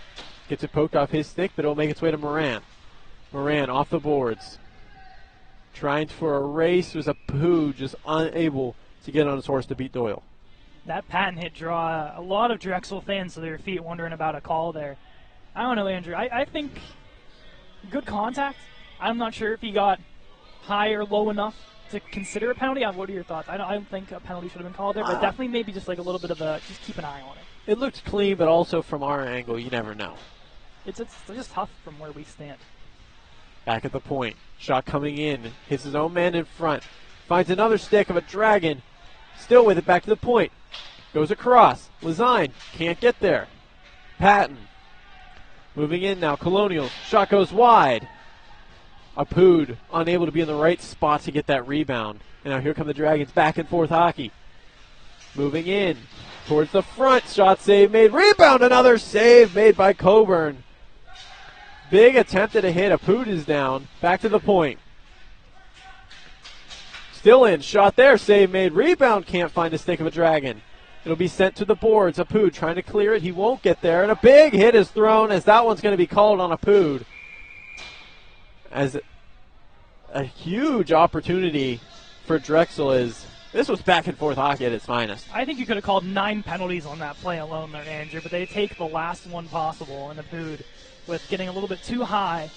Gets it poked off his stick, but it'll make its way to Moran. Moran off the boards. Trying for a race. Was a Pooh just unable to get on his horse to beat Doyle. That Patton hit draw a lot of Drexel fans to their feet wondering about a call there. I don't know, Andrew. I think good contact. I'm not sure if he got high or low enough to consider a penalty. What are your thoughts? I don't think a penalty should have been called there, but definitely maybe just like a little bit of a, just keep an eye on it. It looked clean, but also from our angle, you never know. It's just tough from where we stand. Back at the point. Shot coming in. Hits his own man in front. Finds another stick of a Dragon. Still with it back to the point. Goes across. Lazine can't get there. Patton. Moving in now. Colonials. Shot goes wide. Apood unable to be in the right spot to get that rebound. And now here come the Dragons. Back and forth hockey. Moving in. Towards the front. Shot save made. Rebound. Another save made by Coburn. Big attempt at a hit. Apood is down. Back to the point. Still in. Shot there. Save made. Rebound. Can't find a stick of a Dragon. It'll be sent to the boards. Apood trying to clear it. He won't get there. And a big hit is thrown as that one's going to be called on Apood. As a huge opportunity for Drexel is, this was back and forth hockey at its finest. I think you could have called 9 penalties on that play alone there, Andrew, but they take the last one possible, and Apood with getting a little bit too high.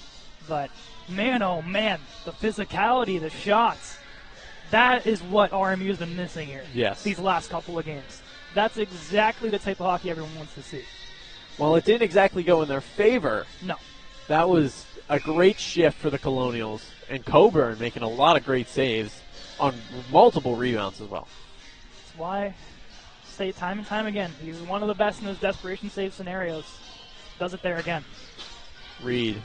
But man, oh man, the physicality, the shots, that is what RMU has been missing here. Yes. These last couple of games. That's exactly the type of hockey everyone wants to see. Well, it didn't exactly go in their favor. No. That was a great shift for the Colonials, and Coburn making a lot of great saves on multiple rebounds as well. That's why I say it time and time again. He's one of the best in those desperation save scenarios. Does it there again. Reed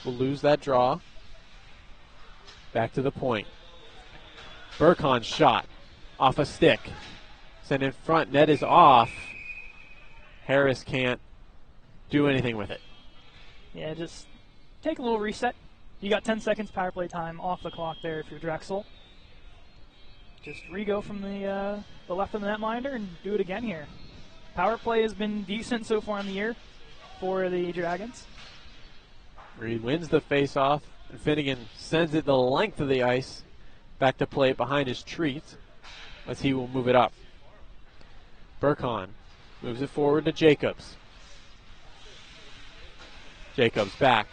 will lose that draw. Back to the point. Burkon's shot off a stick. Sent in front. Net is off. Harris can't do anything with it. Yeah, just take a little reset. You got 10 seconds power play time off the clock there if you're Drexel. Just re-go from the left of the netminder and do it again here. Power play has been decent so far in the year for the Dragons. Reed wins the face-off, and Finnegan sends it the length of the ice back to play behind his treat as he will move it up. Burkon moves it forward to Jacobs. Jacobs back.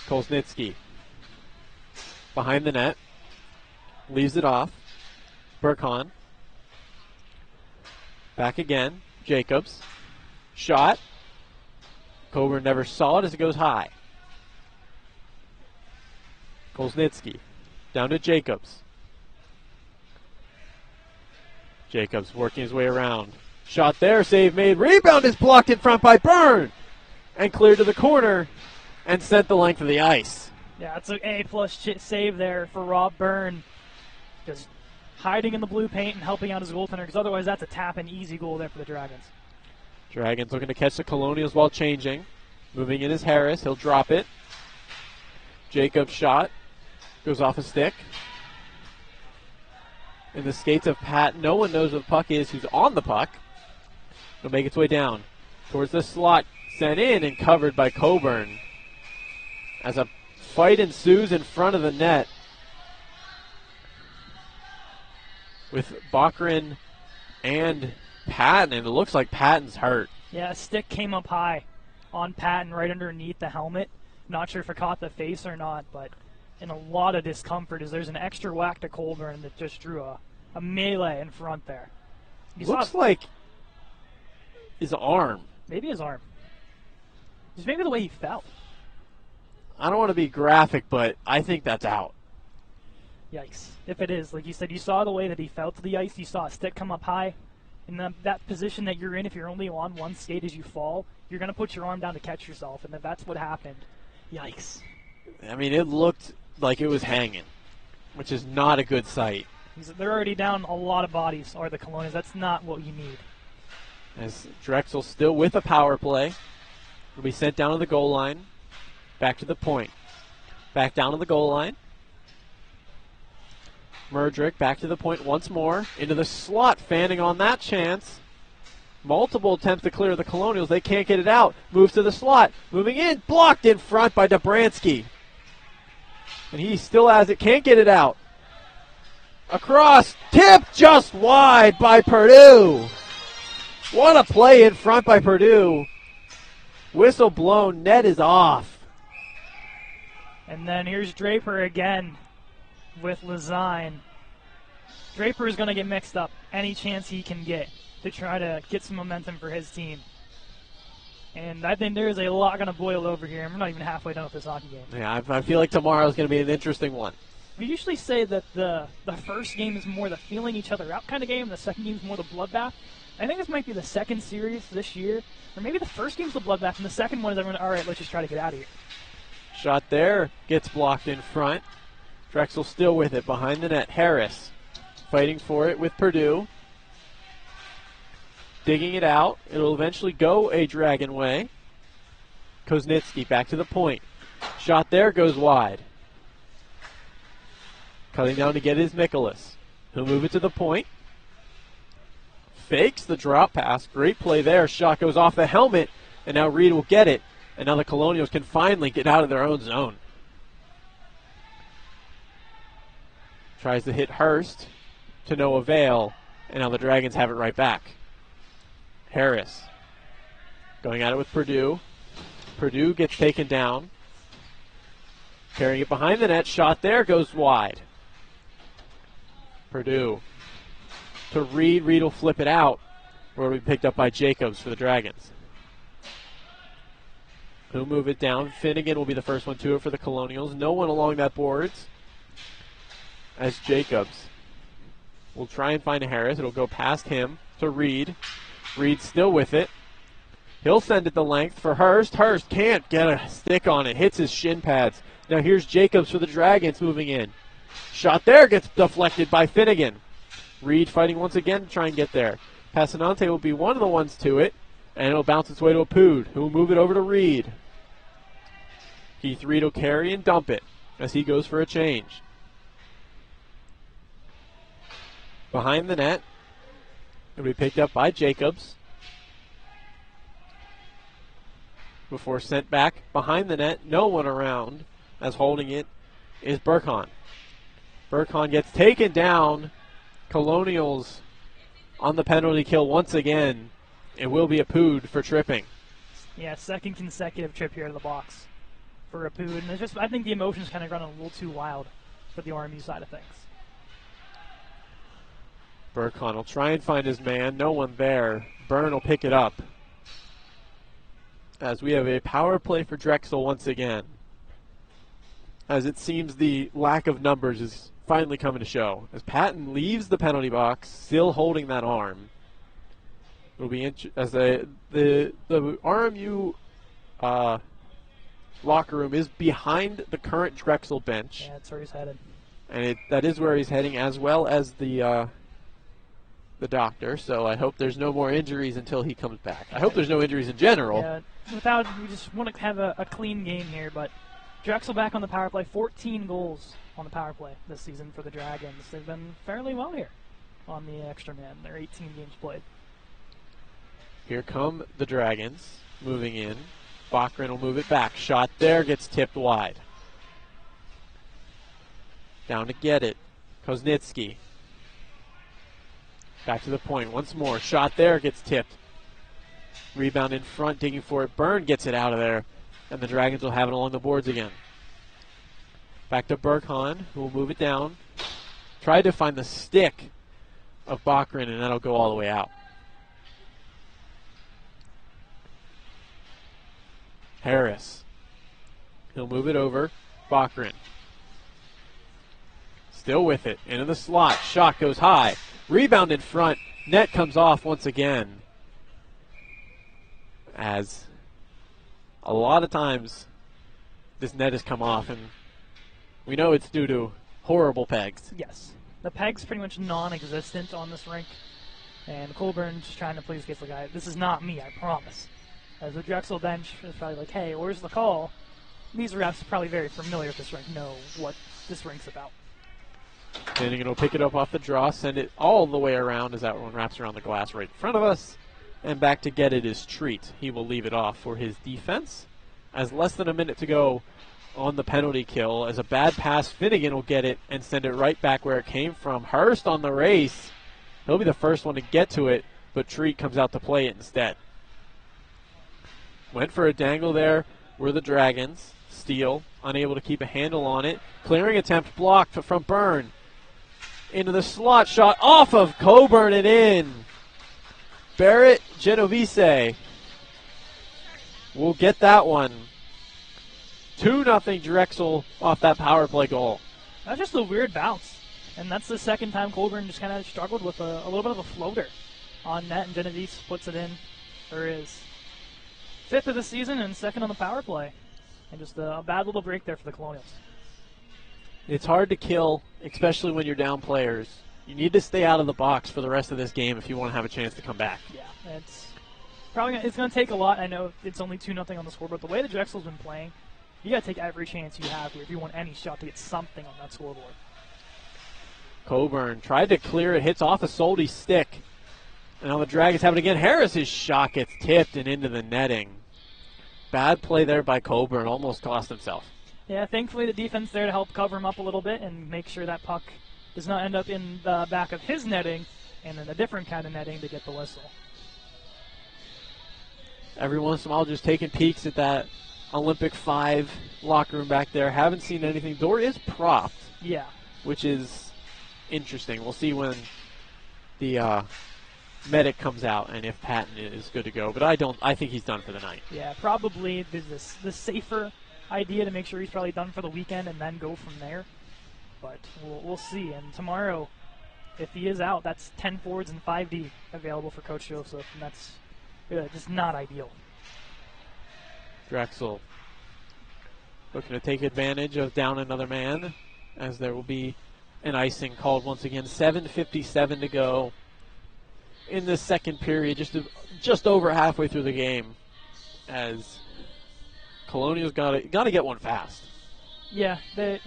Kolsnitsky behind the net. Leaves it off. Burkon. Back again. Jacobs. Shot. Coburn never saw it as it goes high. Kolsnitsky. Down to Jacobs. Jacobs working his way around. Shot there. Save made. Rebound is blocked in front by Byrne. And cleared to the corner. And sent the length of the ice. Yeah, it's an A-plus save there for Rob Byrne. Just hiding in the blue paint and helping out his goaltender, because otherwise that's a tap and easy goal there for the Dragons. Dragons looking to catch the Colonials while changing. Moving in is Harris. He'll drop it. Jacob's shot goes off a stick. In the skates of Pat, no one knows where the puck is who's on the puck. It'll make its way down towards the slot. Sent in and covered by Coburn. As a fight ensues in front of the net with Bachrin and Patton, and it looks like Patton's hurt. Yeah, a stick came up high on Patton right underneath the helmet. Not sure if it caught the face or not, but in a lot of discomfort as there's an extra whack to Coburn that just drew a melee in front there. Looks like his arm. Maybe his arm. Just maybe the way he fell. I don't want to be graphic, but I think that's out. Yikes. If it is, like you said, you saw the way that he fell to the ice. You saw a stick come up high. In that position that you're in, if you're only on one skate as you fall, you're going to put your arm down to catch yourself, and if that's what happened, yikes. I mean, it looked like it was hanging, which is not a good sight. They're already down a lot of bodies, are the Colonials. That's not what you need. As Drexel still with a power play. Will be sent down to the goal line. Back to the point. Back down to the goal line. Murdrick back to the point once more. Into the slot, fanning on that chance. Multiple attempts to clear the Colonials. They can't get it out. Moves to the slot. Moving in. Blocked in front by Dobransky. And he still has it. Can't get it out. Across. Tipped just wide by Purdue. What a play in front by Purdue. Whistle blown. Net is off. And then here's Draper again with Lazine. Draper is going to get mixed up any chance he can get to try to get some momentum for his team. And I think there's a lot going to boil over here. And we're not even halfway done with this hockey game. Yeah, I feel like tomorrow's going to be an interesting one. We usually say that the first game is more the feeling each other out kind of game. The second game is more the bloodbath. I think this might be the second series this year. Or maybe the first game's the bloodbath, and the second one is everyone, all right, let's just try to get out of here. Shot there. Gets blocked in front. Drexel still with it behind the net. Harris fighting for it with Purdue. Digging it out. It'll eventually go a Dragon way. Koznitsky back to the point. Shot there goes wide. Cutting down to get his Mikolas. He'll move it to the point. Fakes the drop pass. Great play there. Shot goes off the helmet. And now Reed will get it. And now the Colonials can finally get out of their own zone. Tries to hit Hurst to no avail. And now the Dragons have it right back. Harris going at it with Purdue. Purdue gets taken down. Carrying it behind the net. Shot there goes wide. Purdue to Reed. Reed will flip it out. Where will be picked up by Jacobs for the Dragons. He'll move it down. Finnegan will be the first one to it for the Colonials. No one along that boards. As Jacobs will try and find Harris. It'll go past him to Reed. Reed still with it. He'll send it the length for Hurst. Hurst can't get a stick on it. Hits his shin pads. Now here's Jacobs for the Dragons moving in. Shot there gets deflected by Finnegan. Reed fighting once again to try and get there. Passanante will be one of the ones to it. And it'll bounce its way to Apoud, who will move it over to Reed. Keith Reed will carry and dump it as he goes for a change. Behind the net. It'll be picked up by Jacobs. Before sent back behind the net. No one around as holding it is Burkhan. Burkhan gets taken down. Colonials on the penalty kill once again. It will be Apoud for tripping. Yeah, second consecutive trip here to the box for Apoud. And it's just, I think the emotions kind of run a little too wild for the RMU side of things. Burkhan will try and find his man. No one there. Byrne will pick it up. As we have a power play for Drexel once again. As it seems the lack of numbers is finally coming to show. As Patton leaves the penalty box, still holding that arm. It'll be as the RMU locker room is behind the current Drexel bench. Yeah, that's where he's headed. And that is where he's heading, as well as the doctor. So I hope there's no more injuries until he comes back. I hope there's no injuries in general. Yeah, we just want to have a clean game here. But Drexel back on the power play, 14 goals on the power play this season for the Dragons. They've been fairly well here on the extra man. They're 18 games played. Here come the Dragons moving in. Bachran will move it back. Shot there, gets tipped wide. Down to get it. Koznitsky. Back to the point once more. Shot there, gets tipped. Rebound in front, digging for it. Byrne gets it out of there. And the Dragons will have it along the boards again. Back to Burkhan, who will move it down. Tried to find the stick of Bachran, and that'll go all the way out. Harris. He'll move it over. Bachran. Still with it. Into the slot. Shot goes high. Rebound in front. Net comes off once again. As a lot of times this net has come off, and we know it's due to horrible pegs. Yes. The peg's pretty much non-existent on this rink, and Colburn just trying to please get the guy. This is not me, I promise. As the Drexel bench is probably like, hey, where's the call? These refs are probably very familiar with this rink, know what this rink's about. Finnegan will pick it up off the draw, send it all the way around as that one wraps around the glass right in front of us. And back to get it is Treat. He will leave it off for his defense. As less than a minute to go on the penalty kill, as a bad pass, Finnegan will get it and send it right back where it came from. Hurst on the race. He'll be the first one to get to it, but Treat comes out to play it instead. Went for a dangle there were the Dragons. Steele, unable to keep a handle on it. Clearing attempt blocked from Byrne. Into the slot shot off of Coburn and in. Barrett Genovese will get that one. 2-0 Drexel off that power play goal. That's just a weird bounce. And that's the second time Colburn just kind of struggled with a little bit of a floater on net, and Genovese puts it in for his 5th of the season and 2nd on the power play. And just a bad little break there for the Colonials. It's hard to kill, especially when you're down players. You need to stay out of the box for the rest of this game if you want to have a chance to come back. Yeah, it's going to take a lot. I know it's only 2-0 on the scoreboard. The way the Drexel's been playing, you got to take every chance you have here if you want any shot to get something on that scoreboard. Coburn tried to clear it, hits off a Soldy's stick. And now the Dragons have it again. Harris's shot gets tipped and into the netting. Bad play there by Coburn, almost cost himself. Yeah, thankfully the defense there to help cover him up a little bit and make sure that puck does not end up in the back of his netting and in a different kind of netting to get the whistle. Every once in a while just taking peeks at that Olympic 5 locker room back there. Haven't seen anything. Door is propped. Yeah. Which is interesting. We'll see when the medic comes out and if Patton is good to go. But I think he's done for the night. Yeah, probably there's the safer idea to make sure he's probably done for the weekend and then go from there. But we'll see. And tomorrow, if he is out, that's 10 forwards and 5D available for Coach Joseph, and that's just not ideal. Drexel looking to take advantage of down another man, as there will be an icing called once again. 7:57 to go in the second period, just over halfway through the game, as Colonial's got to get one fast. Yeah, they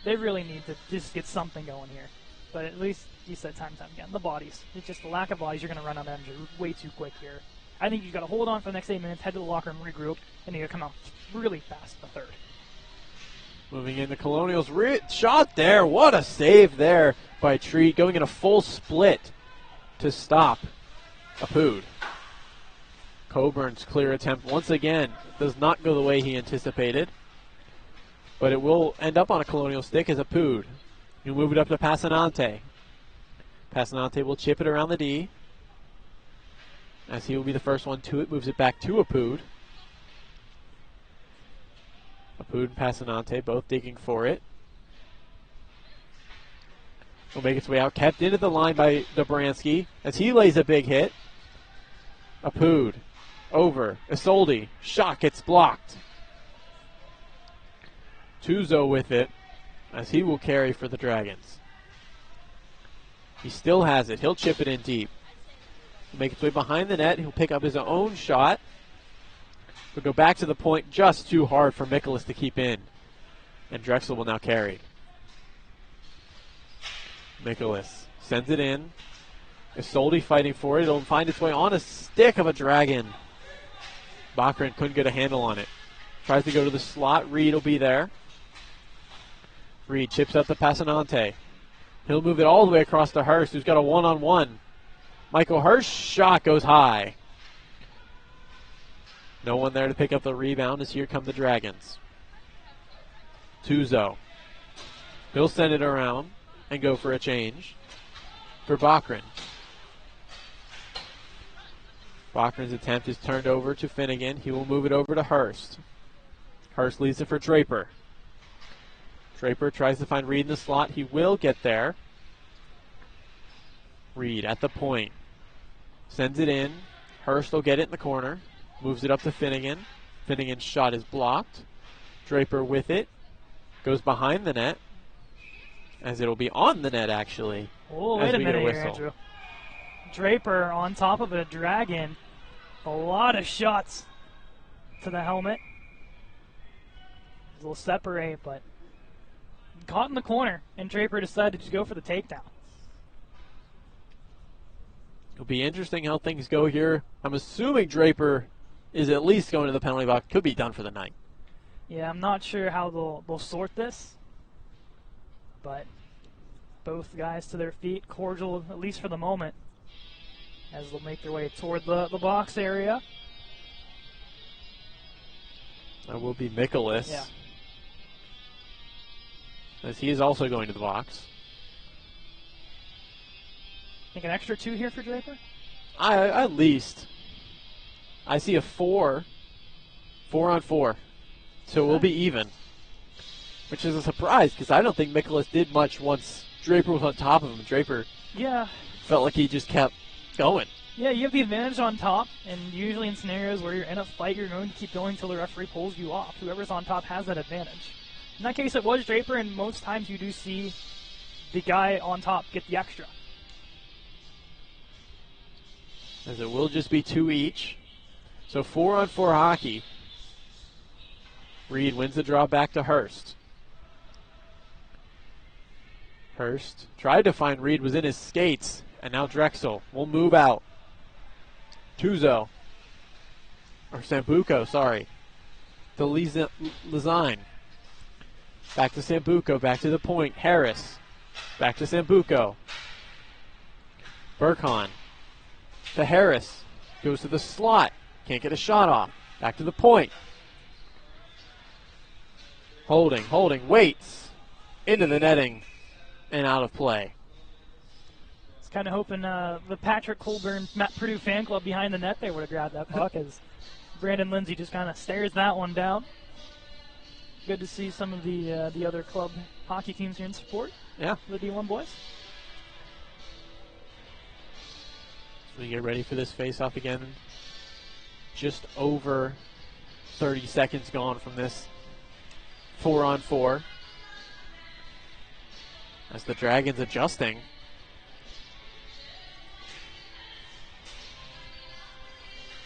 really need to just get something going here. But at least you said time and time again, the bodies. It's just the lack of bodies. You're going to run out of energy way too quick here. I think you've got to hold on for the next 8 minutes, head to the locker room, regroup, and you're going to come out really fast in the third. Moving in the Colonials. Shot there. What a save there by Treat. Going in a full split to stop Apud. Coburn's clear attempt once again does not go the way he anticipated. But it will end up on a Colonial stick as Apud. You move it up to Passanante. Passanante will chip it around the D, as he will be the first one to it. Moves it back to Apud. Apud and Passanante both digging for it. Will make its way out. Kept into the line by Dobransky as he lays a big hit. Apud over. Isolde. Shot gets blocked. Tuzo with it as he will carry for the Dragons. He still has it. He'll chip it in deep. He'll make its way behind the net. He'll pick up his own shot. He'll go back to the point, just too hard for Mikolas to keep in. And Drexel will now carry. Mikolas sends it in. Isolde fighting for it. It'll find its way on a stick of a Dragon. Bachran couldn't get a handle on it. Tries to go to the slot. Reed will be there. Reed chips up to Passanante. He'll move it all the way across to Hurst, who's got a one-on-one. Michael Hurst's shot goes high. No one there to pick up the rebound as here come the Dragons. Tuzo. He'll send it around and go for a change for Bachran. Bachran's attempt is turned over to Finnegan. He will move it over to Hurst. Hurst leaves it for Draper. Draper tries to find Reed in the slot. He will get there. Reed at the point. Sends it in. Hurst will get it in the corner. Moves it up to Finnegan. Finnegan's shot is blocked. Draper with it. Goes behind the net. As it'll be on the net, actually. Oh, wait a minute here, Andrew. Draper on top of a Dragon. A lot of shots to the helmet. Will separate, but caught in the corner, and Draper decided to go for the takedown. It'll be interesting how things go here. I'm assuming Draper is at least going to the penalty box. Could be done for the night. Yeah, I'm not sure how they'll sort this, but both guys to their feet, cordial at least for the moment, as they'll make their way toward the box area. That will be Mikolas. Yeah. As he is also going to the box. Think an extra 2 here for Draper? At least. I see a 4. 4 on 4. So we'll be even. Which is a surprise, because I don't think Mikolas did much once Draper was on top of him. Draper felt like he just kept going. Yeah, you have the advantage on top, and usually in scenarios where you're in a fight, you're going to keep going until the referee pulls you off. Whoever's on top has that advantage. In that case, it was Draper, and most times you do see the guy on top get the extra. As it will just be 2 each. So 4 on 4 hockey. Reed wins the draw back to Hurst. Hurst tried to find Reed, was in his skates, and now Drexel will move out. Tuzo. Or Sambuco, sorry. To Lezine. Back to Sambuco, back to the point. Harris. Back to Sambuco. Burkhan. To Harris. Goes to the slot. Can't get a shot off. Back to the point. Holding, waits. Into the netting. And out of play. I was kind of hoping the Patrick Colburn, Matt Purdue fan club behind the net there would have grabbed that puck as Brandon Lindsay just kind of stares that one down. Good to see some of the other club hockey teams here in support. Yeah. The D1 boys. So we get ready for this face-off again. Just over 30 seconds gone from this 4 on 4. As the Dragons adjusting.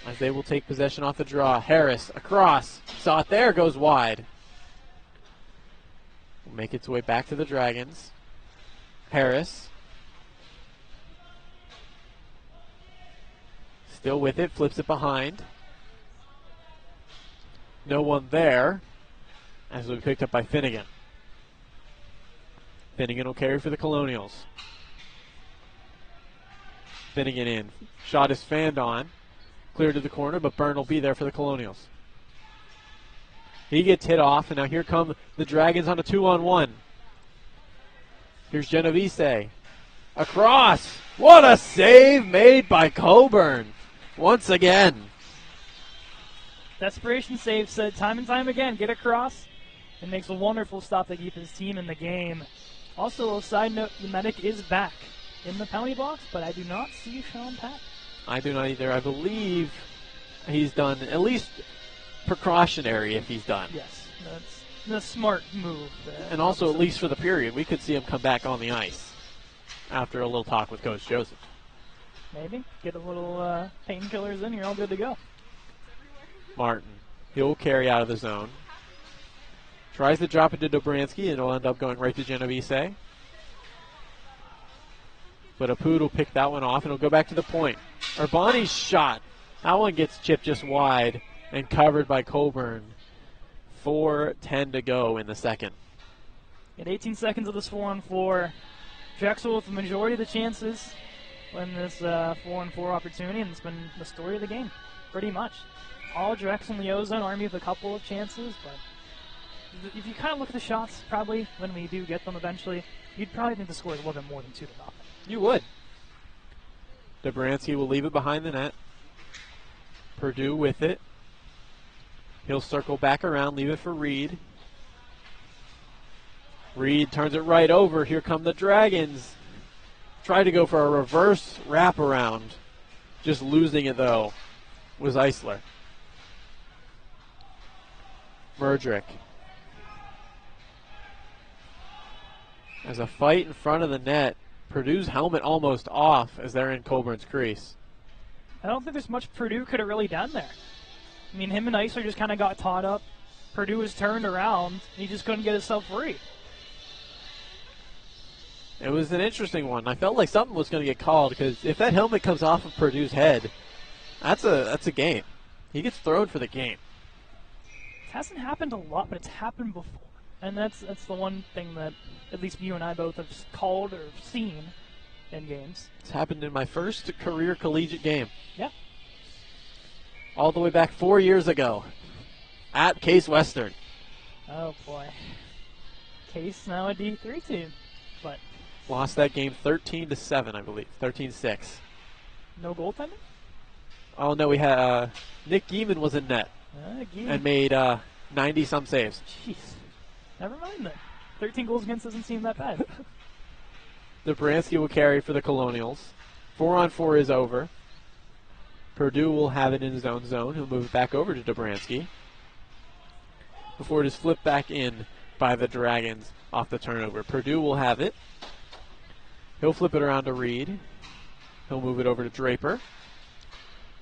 As they will take possession off the draw. Harris across. Saw it there. Goes wide. Will make its way back to the Dragons. Harris. Still with it. Flips it behind. No one there. As will be picked up by Finnegan. Finnegan will carry for the Colonials. Finnegan in. Shot is fanned on. Clear to the corner, but Byrne will be there for the Colonials. He gets hit off, and now here come the Dragons on a 2-on-1. Here's Genovese. Across. What a save made by Coburn. Once again. Desperation save said time and time again. Get across. And makes a wonderful stop to keep his team in the game. Also, a side note, the medic is back in the penalty box, but I do not see Sean Pack. I do not either. I believe he's done, at least precautionary if he's done. Yes, that's the smart move. And also, at least for the period, we could see him come back on the ice after a little talk with Coach Joseph. Maybe. Get a little painkillers in, you're all good to go. Martin. He'll carry out of the zone. Tries to drop it to Dobransky, and it'll end up going right to Genovese. But Apud will pick that one off, and it'll go back to the point. Urbani's shot. That one gets chipped just wide and covered by Coburn. 4:10 to go in the second. At 18 seconds of this 4-on-4, Drexel with the majority of the chances in this 4-on-4 opportunity, and it's been the story of the game, pretty much. All Drexel in the O-zone, Army with a couple of chances, but if you kind of look at the shots, probably when we do get them eventually, you'd probably think the score is a little bit more than 2-0. You would. Dobransky will leave it behind the net. Purdue with it. He'll circle back around, leave it for Reed. Reed turns it right over. Here come the Dragons. Tried to go for a reverse wraparound. Just losing it, though, was Eisler. Murdrick. As a fight in front of the net, Purdue's helmet almost off as they're in Colburn's crease. I don't think there's much Purdue could have really done there. I mean, him and Eisler just kind of got caught up. Purdue was turned around. He just couldn't get himself free. It was an interesting one. I felt like something was going to get called because if that helmet comes off of Purdue's head, that's a game. He gets thrown for the game. It hasn't happened a lot, but it's happened before. And that's the one thing that at least you and I both have called or seen in games. It's happened in my first career collegiate game. Yeah. All the way back 4 years ago at Case Western. Oh, boy. Case now a D3 team. But lost that game 13-7, I believe. 13-6. No goaltending? Oh, no, we had Nick Gieman was in net and made 90-some saves. Jeez. Never mind then. 13 goals against doesn't seem that bad. Dobransky will carry for the Colonials. 4-on-4 is over. Purdue will have it in his own zone. He'll move it back over to Dobransky before it is flipped back in by the Dragons off the turnover. Purdue will have it. He'll flip it around to Reed. He'll move it over to Draper.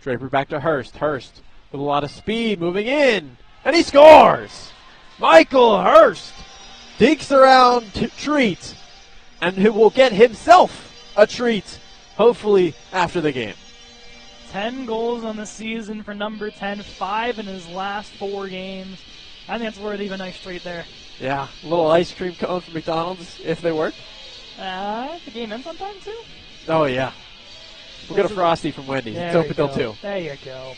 Draper back to Hurst. Hurst with a lot of speed moving in. And he scores! Michael Hurst dinks around Treat. And he will get himself a treat, hopefully, after the game. 10 goals on the season for number 10, 5 in his last 4 games. I think that's worthy of a nice treat there. Yeah, a little ice cream cone from McDonald's, if they work. The game ends on time, too? Oh, yeah. We'll get a Frosty from Wendy's. It's open till 2. There you go.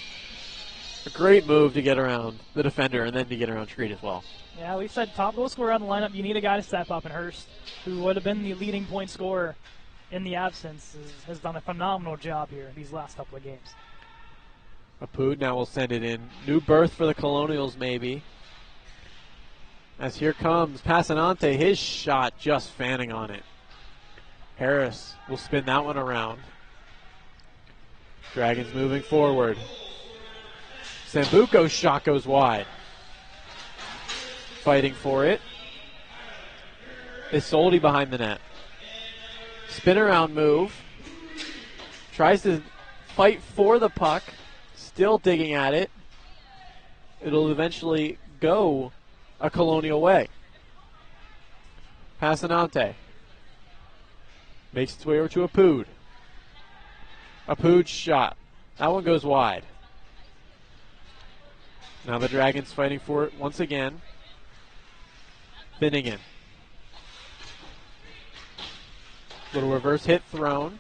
A great move to get around the defender and then to get around Treat as well. Yeah, we said top goal scorer on the lineup. You need a guy to step up, and Hurst, who would have been the leading point scorer in the absence, has done a phenomenal job here in these last couple of games. Apud now will send it in. New berth for the Colonials, maybe. As here comes Passanante, his shot just fanning on it. Harris will spin that one around. Dragons moving forward. Sambuco's shot goes wide. Fighting for it. Isolde behind the net. Spin around move. Tries to fight for the puck. Still digging at it. It'll eventually go a Colonial way. Passanante makes its way over to Apud. Apud's shot. That one goes wide. Now the Dragons fighting for it once again. Finnegan. Little reverse hit thrown.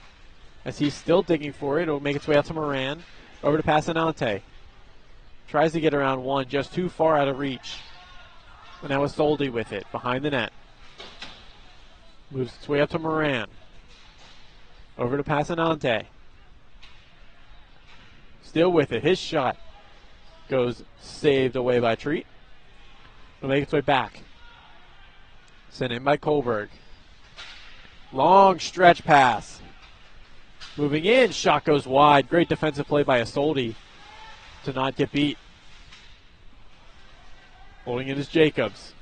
As he's still digging for it, it'll make its way out to Moran. Over to Passanante. Tries to get around one, just too far out of reach. And now Isolde with it, behind the net. Moves its way up to Moran. Over to Passanante. Still with it, his shot goes saved away by Treat. It'll make its way back. Sent in by Kohlberg. Long stretch pass. Moving in, shot goes wide. Great defensive play by Isolde to not get beat. Holding it is Jacobs.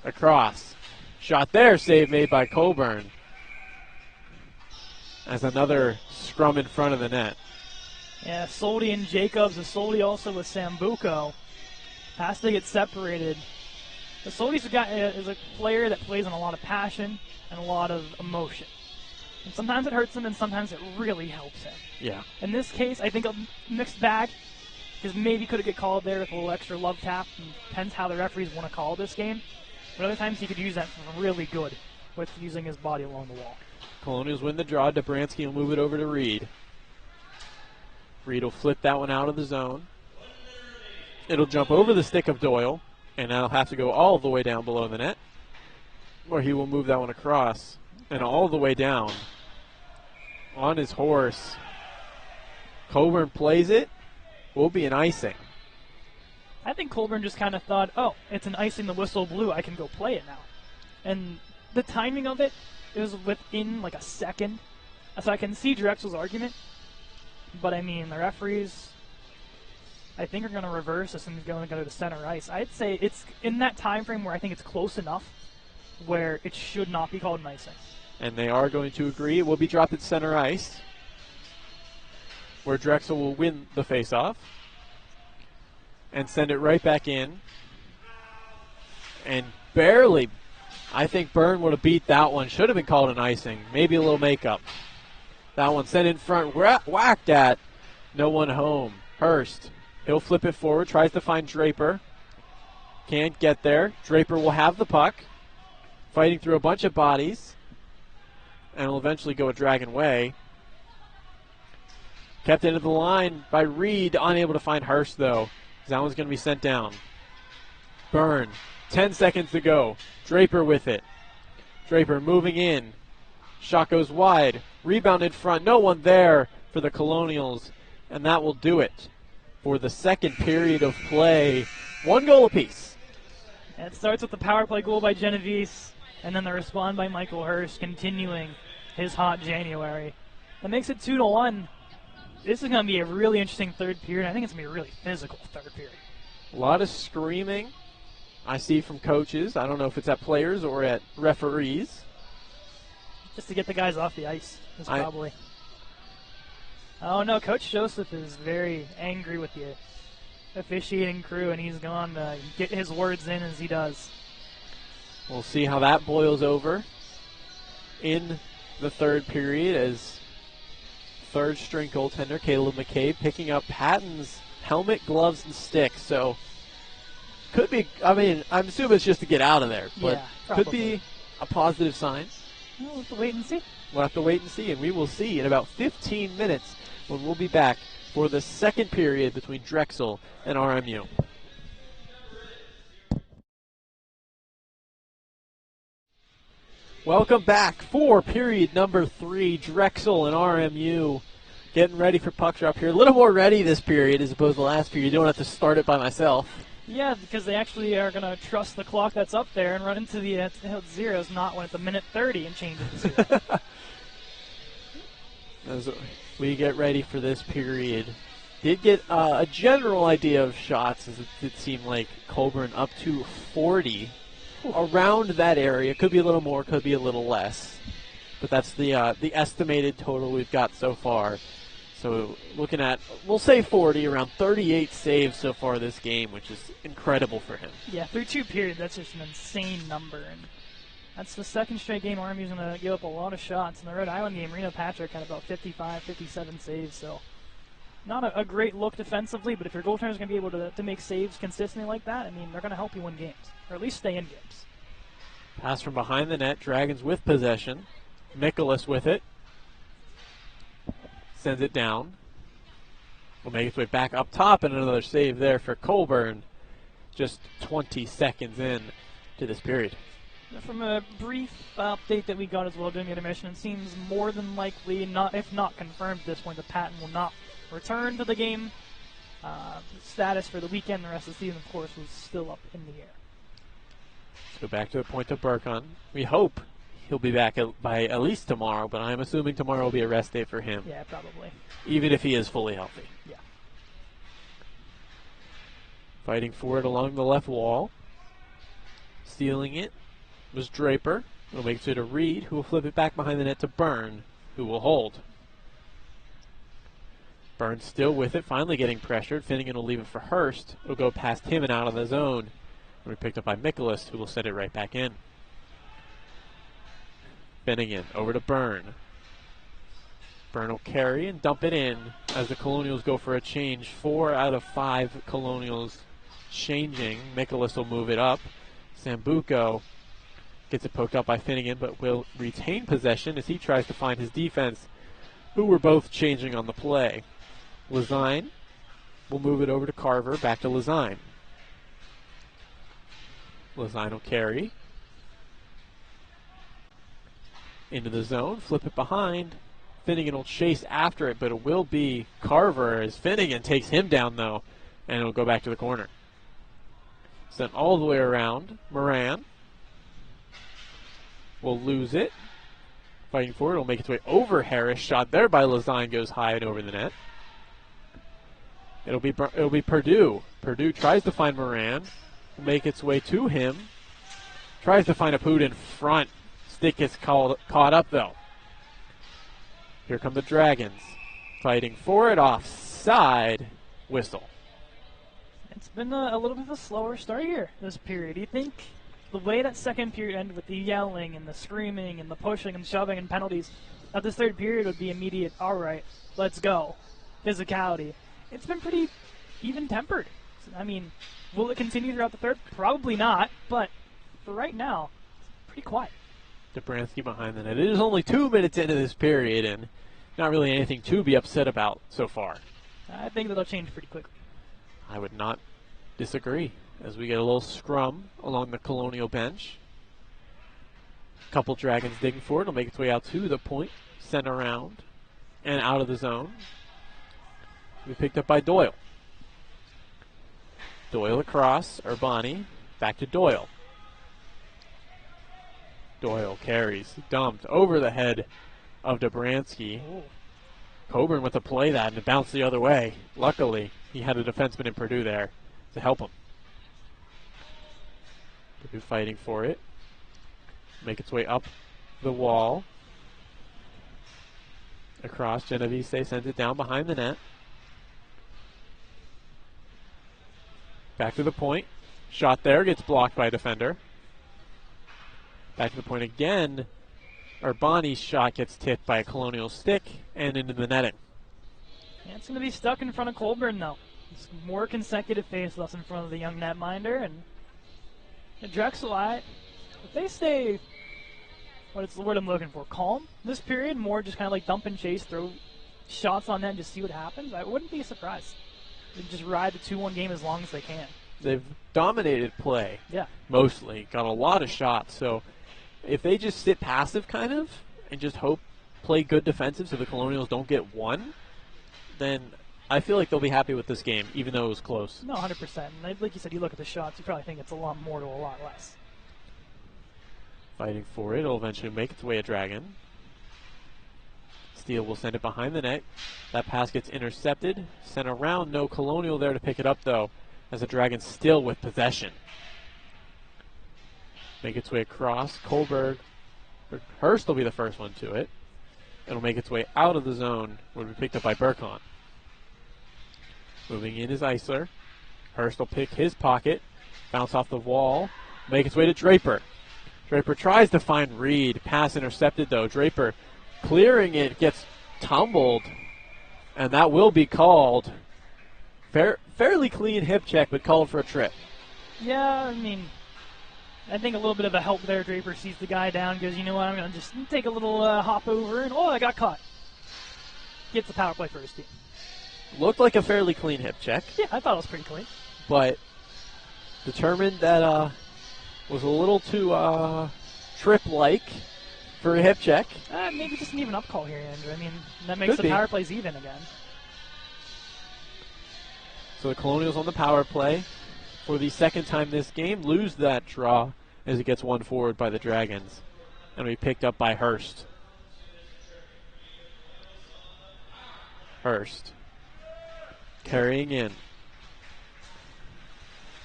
Across. Shot there, save made by Coburn. As another scrum in front of the net. Yeah, Isolde and Jacobs. Isolde also with Sambuco. Has to get separated. Isolde's is a player that plays on a lot of passion and a lot of emotion. And sometimes it hurts him and sometimes it really helps him. Yeah. In this case, I think a mixed bag, because maybe could have get called there with a little extra love tap. And depends how the referees want to call this game. But other times he could use that for really good with using his body along the wall. Colonials win the draw. Dobransky will move it over to Reed. Reed will flip that one out of the zone. It'll jump over the stick of Doyle, and that'll have to go all the way down below the net, where he will move that one across and all the way down on his horse. Coburn plays it. Will be an icing. I think Coburn just kind of thought, oh, it's an icing, the whistle blew, I can go play it now. And the timing of it was within like a second. So I can see Drexel's argument. But I mean, the referees, I think are going to reverse this and going to go to center ice. I'd say it's in that time frame where I think it's close enough where it should not be called an icing. And they are going to agree. It will be dropped at center ice, where Drexel will win the faceoff and send it right back in. And barely, I think Byrne would have beat that one. Should have been called an icing. Maybe a little makeup. That one sent in front, whacked at. No one home. Hurst. He'll flip it forward, tries to find Draper. Can't get there. Draper will have the puck. Fighting through a bunch of bodies. And will eventually go a Dragon way. Kept into the line by Reed. Unable to find Hurst, though. That one's going to be sent down. Byrne. 10 seconds to go. Draper with it. Draper moving in. Shot goes wide. Rebound in front. No one there for the Colonials. And that will do it for the second period of play. 1 goal apiece. And it starts with the power play goal by Genovese, and then the respond by Michael Hurst, continuing his hot January. That makes it 2-1. This is going to be a really interesting third period. I think it's going to be a really physical third period. A lot of screaming I see from coaches. I don't know if it's at players or at referees. Just to get the guys off the ice is probably. Oh, no, Coach Joseph is very angry with the officiating crew, and he's going to get his words in as he does. We'll see how that boils over in the third period as third-string goaltender Caleb McCabe picking up Patton's helmet, gloves, and stick. So could be, I mean, I'm assuming it's just to get out of there, but yeah, could be a positive sign. We'll have to wait and see. We'll have to wait and see, and we will see in about 15 minutes when we'll be back for the second period between Drexel and RMU. Welcome back for period number 3. Drexel and RMU getting ready for puck drop here. A little more ready this period as opposed to last period. You don't have to start it by myself. Yeah, because they actually are going to trust the clock that's up there and run into the zeros, not when it's a minute 30 and change it to 0. As we get ready for this period, did get a general idea of shots, as it seemed like Colburn up to 40 around that area. Could be a little more, could be a little less, but that's the estimated total we've got so far. So looking at, we'll say 40, around 38 saves so far this game, which is incredible for him. Yeah, through 2 periods, that's just an insane number. And that's the second straight game RMU's going to give up a lot of shots. In the Rhode Island game, Reno Patrick had about 55, 57 saves. So not a great look defensively, but if your goaltender's going to be able to make saves consistently like that, I mean, they're going to help you win games, or at least stay in games. Pass from behind the net, Dragons with possession. Nicholas with it. Sends it down. Will make its way back up top, and another save there for Colburn. Just 20 seconds in to this period. From a brief update that we got as well during the intermission, it seems more than likely, if not confirmed at this point, that Patton will not return to the game. Status for the weekend, the rest of the season, of course, was still up in the air. Let's go back to the point of Burkon. We hope he'll be back by at least tomorrow, but I'm assuming tomorrow will be a rest day for him. Yeah, probably. Even if he is fully healthy. Yeah. Fighting for it along the left wall. Stealing it was Draper. It'll make it to Reed, who will flip it back behind the net to Byrne, who will hold. Byrne still with it, finally getting pressured. Finnegan will leave it for Hurst. It'll go past him and out of the zone. It'll be picked up by Nicholas, who will set it right back in. Finnegan over to Byrne. Byrne will carry and dump it in as the Colonials go for a change. 4 out of 5 Colonials changing. Nicholas will move it up. Sambuco gets it poked up by Finnegan, but will retain possession as he tries to find his defense, who were both changing on the play. Lazine will move it over to Carver, back to Lazine. Lazine will carry into the zone, flip it behind. Finnegan will chase after it, but it will be Carver as Finnegan takes him down, though, and it'll go back to the corner. Sent all the way around. Moran will lose it. Fighting for it. It'll make its way over Harris. Shot there by Lazine goes high and over the net. It'll be Purdue. Purdue tries to find Moran, will make its way to him. Tries to find a Poot in front. Stick gets caught up though. Here come the Dragons, fighting for it, offside. Whistle. It's been a little bit of a slower start here this period. You think the way that second period ended with the yelling and the screaming and the pushing and shoving and penalties, that this third period would be immediate, all right, let's go, physicality. It's been pretty even-tempered. I mean, will it continue throughout the third? Probably not, but for right now, it's pretty quiet. Dobransky behind the net. It is only 2 minutes into this period and not really anything to be upset about so far. I think that'll change pretty quickly. I would not disagree as we get a little scrum along the Colonial bench. Couple Dragons digging for it. It'll make its way out to the point, sent around, and out of the zone. We picked up by Doyle. Doyle across, Urbani, back to Doyle. Doyle carries, dumped over the head of Dobransky. Ooh. Coburn with the play that and it bounced the other way. Luckily, he had a defenseman in Purdue there to help him. Purdue fighting for it. Make its way up the wall. Across, Genovese sends it down behind the net. Back to the point. Shot there, gets blocked by a defender. Back to the point again. Urbani's shot gets tipped by a Colonial stick and into the netting. Yeah, it's going to be stuck in front of Colburn, though. It's more consecutive faceless in front of the young netminder. And Drexel, if they stay, what's the word I'm looking for, calm this period, more just kind of like dump and chase, throw shots on net and just see what happens, I wouldn't be surprised. They just ride the 2-1 game as long as they can. They've Dominated play, yeah, mostly. Got a lot of shots, so if they just sit passive kind of and just play good defensive so the Colonials don't get one, then I feel like they'll be happy with this game, even though it was close. No, 100%. And like you said, you look at the shots, you probably think it's a lot more to a lot less. Fighting for it. It'll eventually make its way a Dragon. Steele will send it behind the net. That pass gets intercepted. Sent around. No Colonial there to pick it up, though, as the Dragons still with possession. Make its way across. Kohlberg. Hurst will be the first one to it. It'll make its way out of the zone. Will be picked up by Burkon. Moving in is Eisler. Hurst will pick his pocket. Bounce off the wall. Make its way to Draper. Draper tries to find Reed. Pass intercepted, though. Draper clearing it, gets tumbled. And that will be called. Fairly clean hip check, but called for a trip. Yeah, I mean, I think a little bit of a help there. Draper sees the guy down, goes, you know what, I'm going to just take a little hop over, and I got caught. Gets the power play for his team. Looked like a fairly clean hip check. Yeah, I thought it was pretty clean. But determined that was a little too trip-like for a hip check. Maybe just an even up call here, Andrew. I mean, that makes the power plays even again. So the Colonials on the power play for the second time this game lose that draw as it gets won forward by the Dragons. And we picked up by Hurst. Hurst carrying in.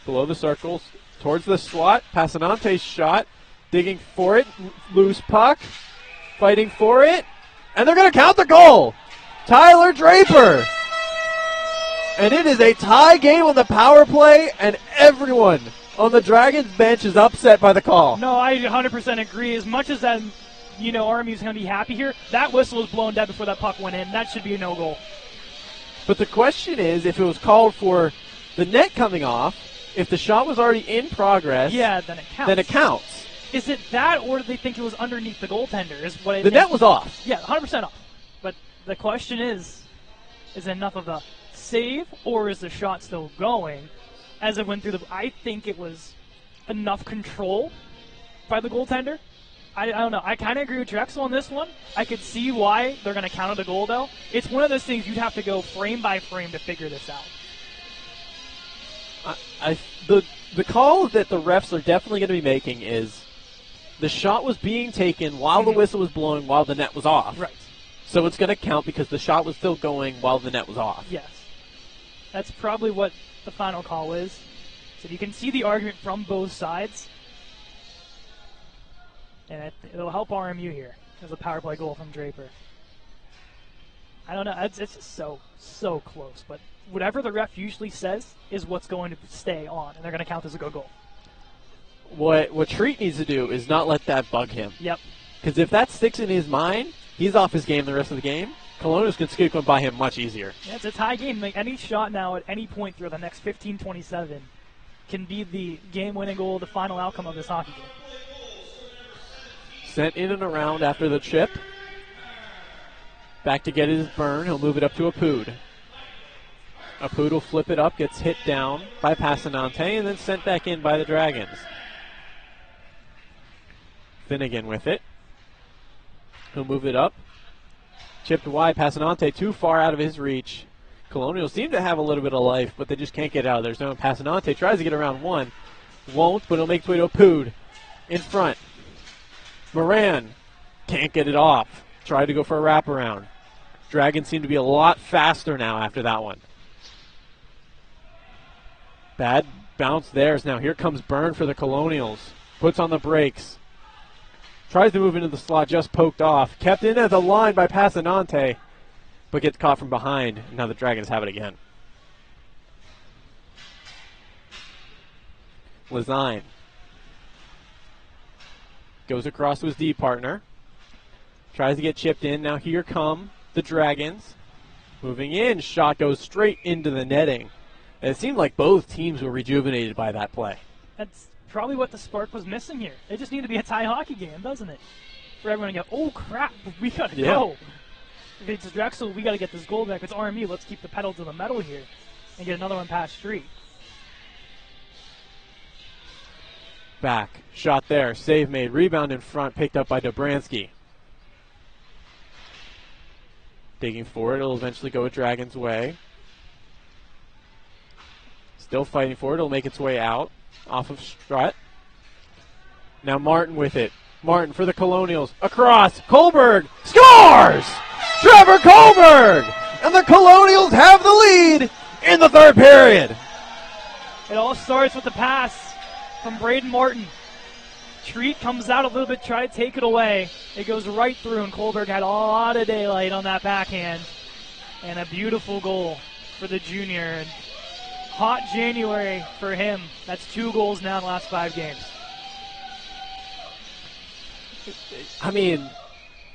Below the circles, towards the slot. Passanante's shot. Digging for it. Loose puck. Fighting for it. And they're going to count the goal. Tyler Draper. And it is a tie game on the power play, and everyone on the Dragons bench is upset by the call. No, I 100% agree. As much as that, RMU's going to be happy here, that whistle was blown dead before that puck went in. That should be a no-goal. But the question is, if it was called for the net coming off, if the shot was already in progress, yeah, then it counts. Then it counts. Is it that, or do they think it was underneath the goaltender? The net was off. Yeah, 100% off. But the question is it enough of a save, or is the shot still going as it went through I think it was enough control by the goaltender. I don't know. I kind of agree with Drexel on this one. I could see why they're going to counter the goal, though. It's one of those things you'd have to go frame by frame to figure this out. The call that the refs are definitely going to be making is the shot was being taken while the whistle was blowing while the net was off. Right. So it's going to count because the shot was still going while the net was off. Yes. That's probably what the final call is. So you can see the argument from both sides. And it'll help RMU here. There's a power play goal from Draper. I don't know. It's just so close. But whatever the ref usually says is what's going to stay on, and they're going to count as a good goal. What Treat needs to do is not let that bug him. Yep. Because if that sticks in his mind, he's off his game the rest of the game. Colonials can scoop him by him much easier. Yeah, it's a tie game. Like any shot now at any point through the next 15-27 can be the game-winning goal, the final outcome of this hockey game. Sent in and around after the chip. Back to get his burn. He'll move it up to Apud. Apud will flip it up, gets hit down by Passanante, and then sent back in by the Dragons. Finnegan with it. He'll move it up. Chipped wide. Passanante too far out of his reach. Colonials seem to have a little bit of life, but they just can't get out of there. So Passanante tries to get around one. Won't, but he'll make its way to Apud. In front. Moran can't get it off. Tried to go for a wraparound. Dragons seem to be a lot faster now after that one. Bad bounce there. Now here comes Byrne for the Colonials. Puts on the brakes. Tries to move into the slot, just poked off. Kept in at the line by Passanante, but gets caught from behind. Now the Dragons have it again. Lazine goes across to his D partner. Tries to get chipped in. Now here come the Dragons. Moving in. Shot goes straight into the netting. And it seemed like both teams were rejuvenated by that play. That's probably what the spark was missing here. It just needed to be a tie hockey game, doesn't it? For everyone to go, oh crap, we gotta go. If it's Drexel, we gotta get this goal back. If it's RMU, let's keep the pedal to the metal here and get another one past Street. Back. Shot there. Save made. Rebound in front. Picked up by Dobransky. Digging forward. It'll eventually go a Dragon's way. Still fighting for it. It'll make its way out. Off of Strutt. Now Martin with it. Martin for the Colonials. Across. Kohlberg scores! Trevor Kohlberg! And the Colonials have the lead in the third period. It all starts with the pass from Braden Martin. Treat comes out a little bit, try to take it away. It goes right through, and Kohlberg had a lot of daylight on that backhand. And a beautiful goal for the junior. And hot January for him. That's 2 goals now in the last 5 games. I mean,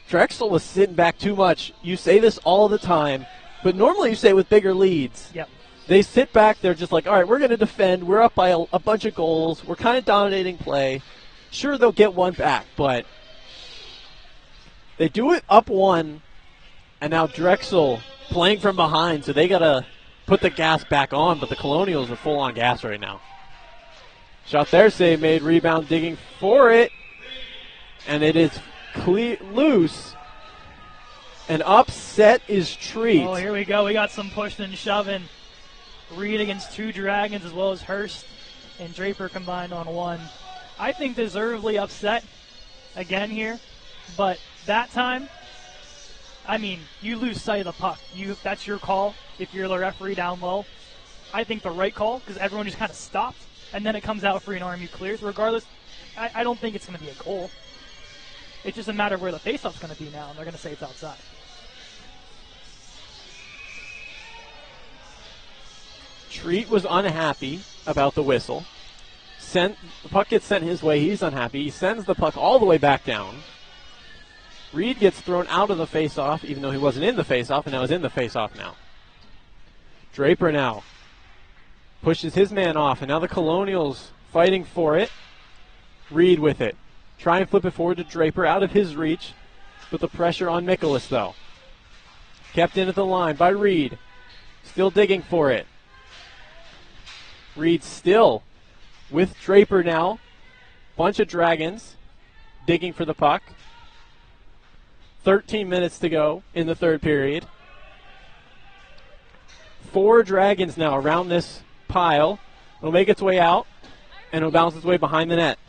Drexel was sitting back too much. You say this all the time, but normally you say it with bigger leads. Yep. They sit back, they're just like, all right, we're going to defend. We're up by a bunch of goals. We're kind of dominating play. Sure, they'll get one back, but they do it up 1, and now Drexel playing from behind, so they got to put the gas back on, but the Colonials are full on gas right now. Shot there, save made, rebound digging for it, and it is loose. An upset is Treat. Oh, here we go. We got some pushing and shoving. Reed against 2 Dragons, as well as Hurst and Draper combined on 1. I think deservedly upset again here, but that time, I mean, you lose sight of the puck. That's your call if you're the referee down low. I think the right call, because everyone just kind of stopped, and then it comes out free and RMU clears. Regardless, I don't think it's going to be a goal. It's just a matter of where the faceoff's going to be now, and they're going to say it's outside. Treat was unhappy about the whistle. The puck gets sent his way. He's unhappy. He sends the puck all the way back down. Reed gets thrown out of the faceoff, even though he wasn't in the faceoff, and now is in the faceoff now. Draper now pushes his man off, and now the Colonials fighting for it. Reed with it. Try and flip it forward to Draper out of his reach, with the pressure on Mikolas, though. Kept in at the line by Reed. Still digging for it. Reed still with Draper now. Bunch of Dragons digging for the puck. 13 minutes to go in the third period. 4 Dragons now around this pile. It'll make its way out, and it'll bounce its way behind the net.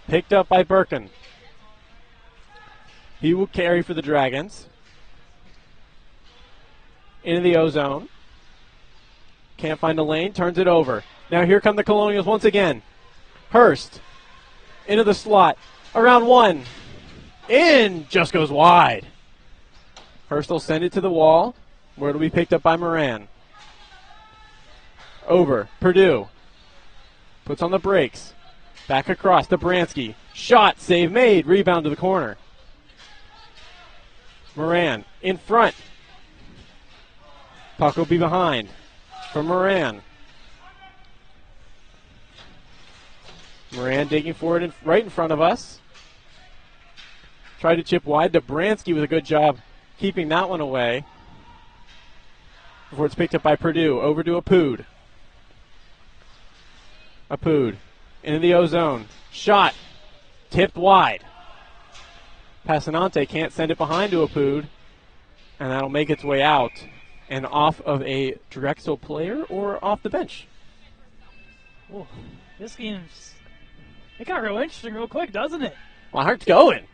Picked up by Birkin. He will carry for the Dragons. Into the O-zone. Can't find a lane, turns it over. Now here come the Colonials once again. Hurst into the slot. Around one. In, just goes wide. Hurst will send it to the wall, where it'll be picked up by Moran. Over, Purdue. Puts on the brakes. Back across to Bransky. Shot, save made, rebound to the corner. Moran in front. Puck will be behind for Moran. Moran digging for it right in front of us. Tried to chip wide to Bransky with a good job keeping that one away. Before it's picked up by Purdue. Over to Apood. Apood into the O-zone. Shot. Tipped wide. Passanante can't send it behind to Apood. And that'll make its way out and off of a Drexel player or off the bench. Ooh, this game's... It got real interesting real quick, doesn't it? My heart's going.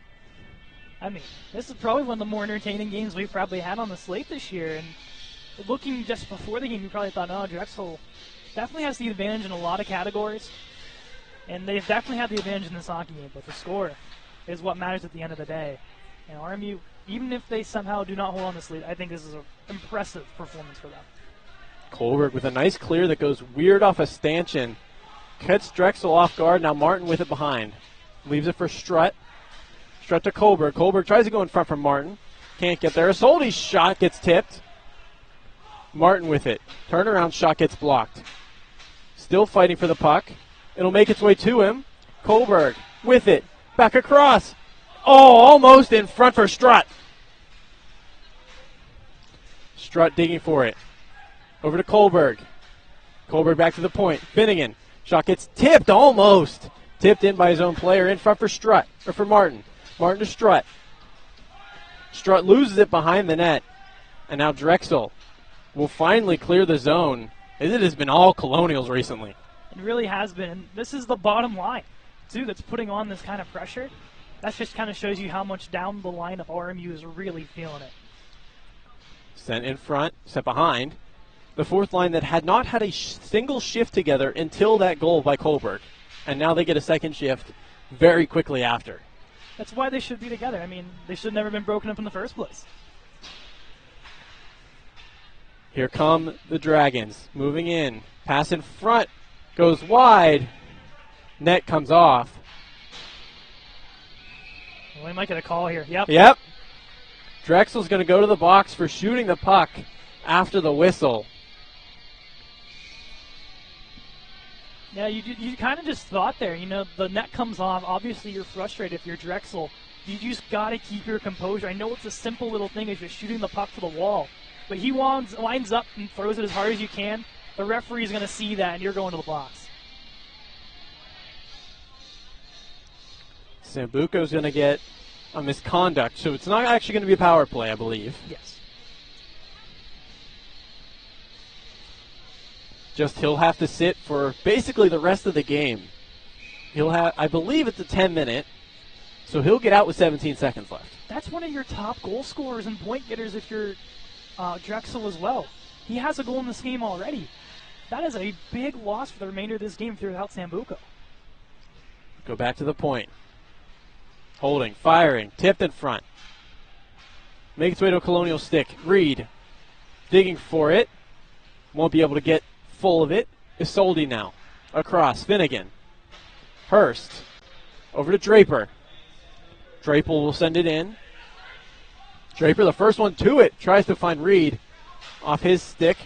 I mean, this is probably one of the more entertaining games we've probably had on the slate this year. And looking just before the game, you probably thought, oh, Drexel definitely has the advantage in a lot of categories. And they've definitely had the advantage in this hockey game. But the score is what matters at the end of the day. And RMU, even if they somehow do not hold on this lead, I think this is an impressive performance for them. Kohlberg with a nice clear that goes weird off a stanchion. Cuts Drexel off guard. Now Martin with it behind. Leaves it for Strutt. Strutt to Kohlberg. Kohlberg tries to go in front from Martin. Can't get there. Isolde's shot gets tipped. Martin with it. Turnaround shot gets blocked. Still fighting for the puck. It'll make its way to him. Kohlberg with it. Back across. Oh, almost in front for Strutt. Strutt digging for it. Over to Kohlberg. Kohlberg back to the point. Finnegan. Shot gets tipped almost. Tipped in by his own player. In front for Strutt. Or for Martin. Martin to Strutt. Strutt loses it behind the net. And now Drexel will finally clear the zone. It has been all Colonials recently. It really has been. And this is the bottom line, too, that's putting on this kind of pressure. That just kind of shows you how much down the line of RMU is really feeling it. Sent in front, set behind. The fourth line that had not had a single shift together until that goal by Kohlberg. And now they get a second shift very quickly after. That's why they should be together. I mean, they should have never been broken up in the first place. Here come the Dragons. Moving in. Pass in front. Goes wide. Net comes off. Well, we might get a call here. Yep. Drexel's going to go to the box for shooting the puck after the whistle. Yeah, you kind of just thought there, you know, the net comes off. Obviously, you're frustrated if you're Drexel. You just got to keep your composure. I know it's a simple little thing as you're shooting the puck to the wall, but he lines up and throws it as hard as you can. The referee's going to see that, and you're going to the box. Sambuco's going to get a misconduct, so it's not actually going to be a power play, I believe. Yes. Just he'll have to sit for basically the rest of the game. He'll have, I believe it's a 10-minute, so he'll get out with 17 seconds left. That's one of your top goal scorers and point getters if you're Drexel as well. He has a goal in this game already. That is a big loss for the remainder of this game without Sambuco. Go back to the point. Holding, firing, tipped in front. Make its way to a Colonial stick. Reed digging for it. Won't be able to get full of it. Isolde now. Across. Finnegan. Hurst. Over to Draper. Draper will send it in. Draper, the first one to it. Tries to find Reed off his stick.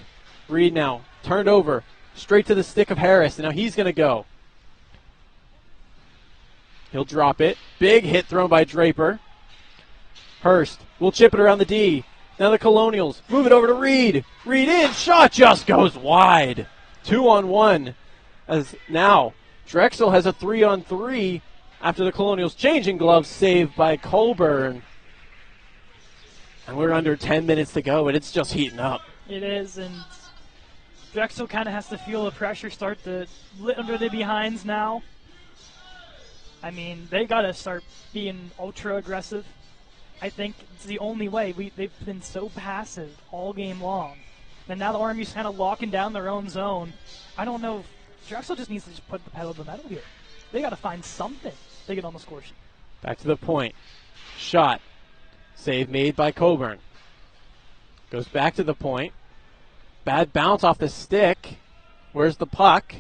Reed now turned over. Straight to the stick of Harris. And now he's going to go. He'll drop it. Big hit thrown by Draper. Hurst will chip it around the D. Now the Colonials move it over to Reed. Reed in. Shot just goes wide. 2-on-1. As now Drexel has a 3-on-3 after the Colonials changing gloves, saved by Colburn. And we're under 10 minutes to go, and it's just heating up. It is, and Drexel kind of has to feel the pressure start to lit under the behinds now. I mean, they got to start being ultra aggressive. I think it's the only way. They've been so passive all game long. And now the RMU's kind of locking down their own zone. I don't know. Drexel just needs to just put the pedal to the metal here. They got to find something to get on the score sheet. Back to the point. Shot. Save made by Coburn. Goes back to the point. Bad bounce off the stick. Where's the puck?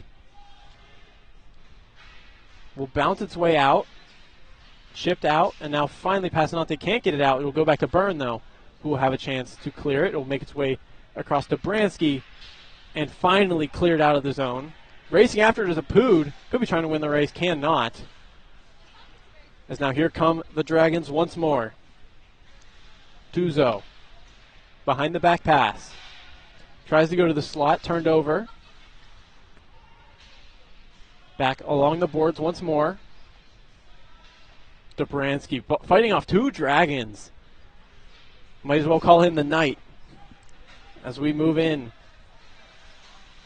Will bounce its way out. Chipped out, and now finally passing on. They can't get it out. It will go back to Byrne, though, who will have a chance to clear it. It will make its way across to Bransky, and finally cleared out of the zone. Racing after it is a Pood. Could be trying to win the race. Cannot. As now here come the Dragons once more. Tuzo. Behind the back pass. Tries to go to the slot. Turned over. Back along the boards once more. Dobransky fighting off two Dragons. Might as well call him the Knight. As we move in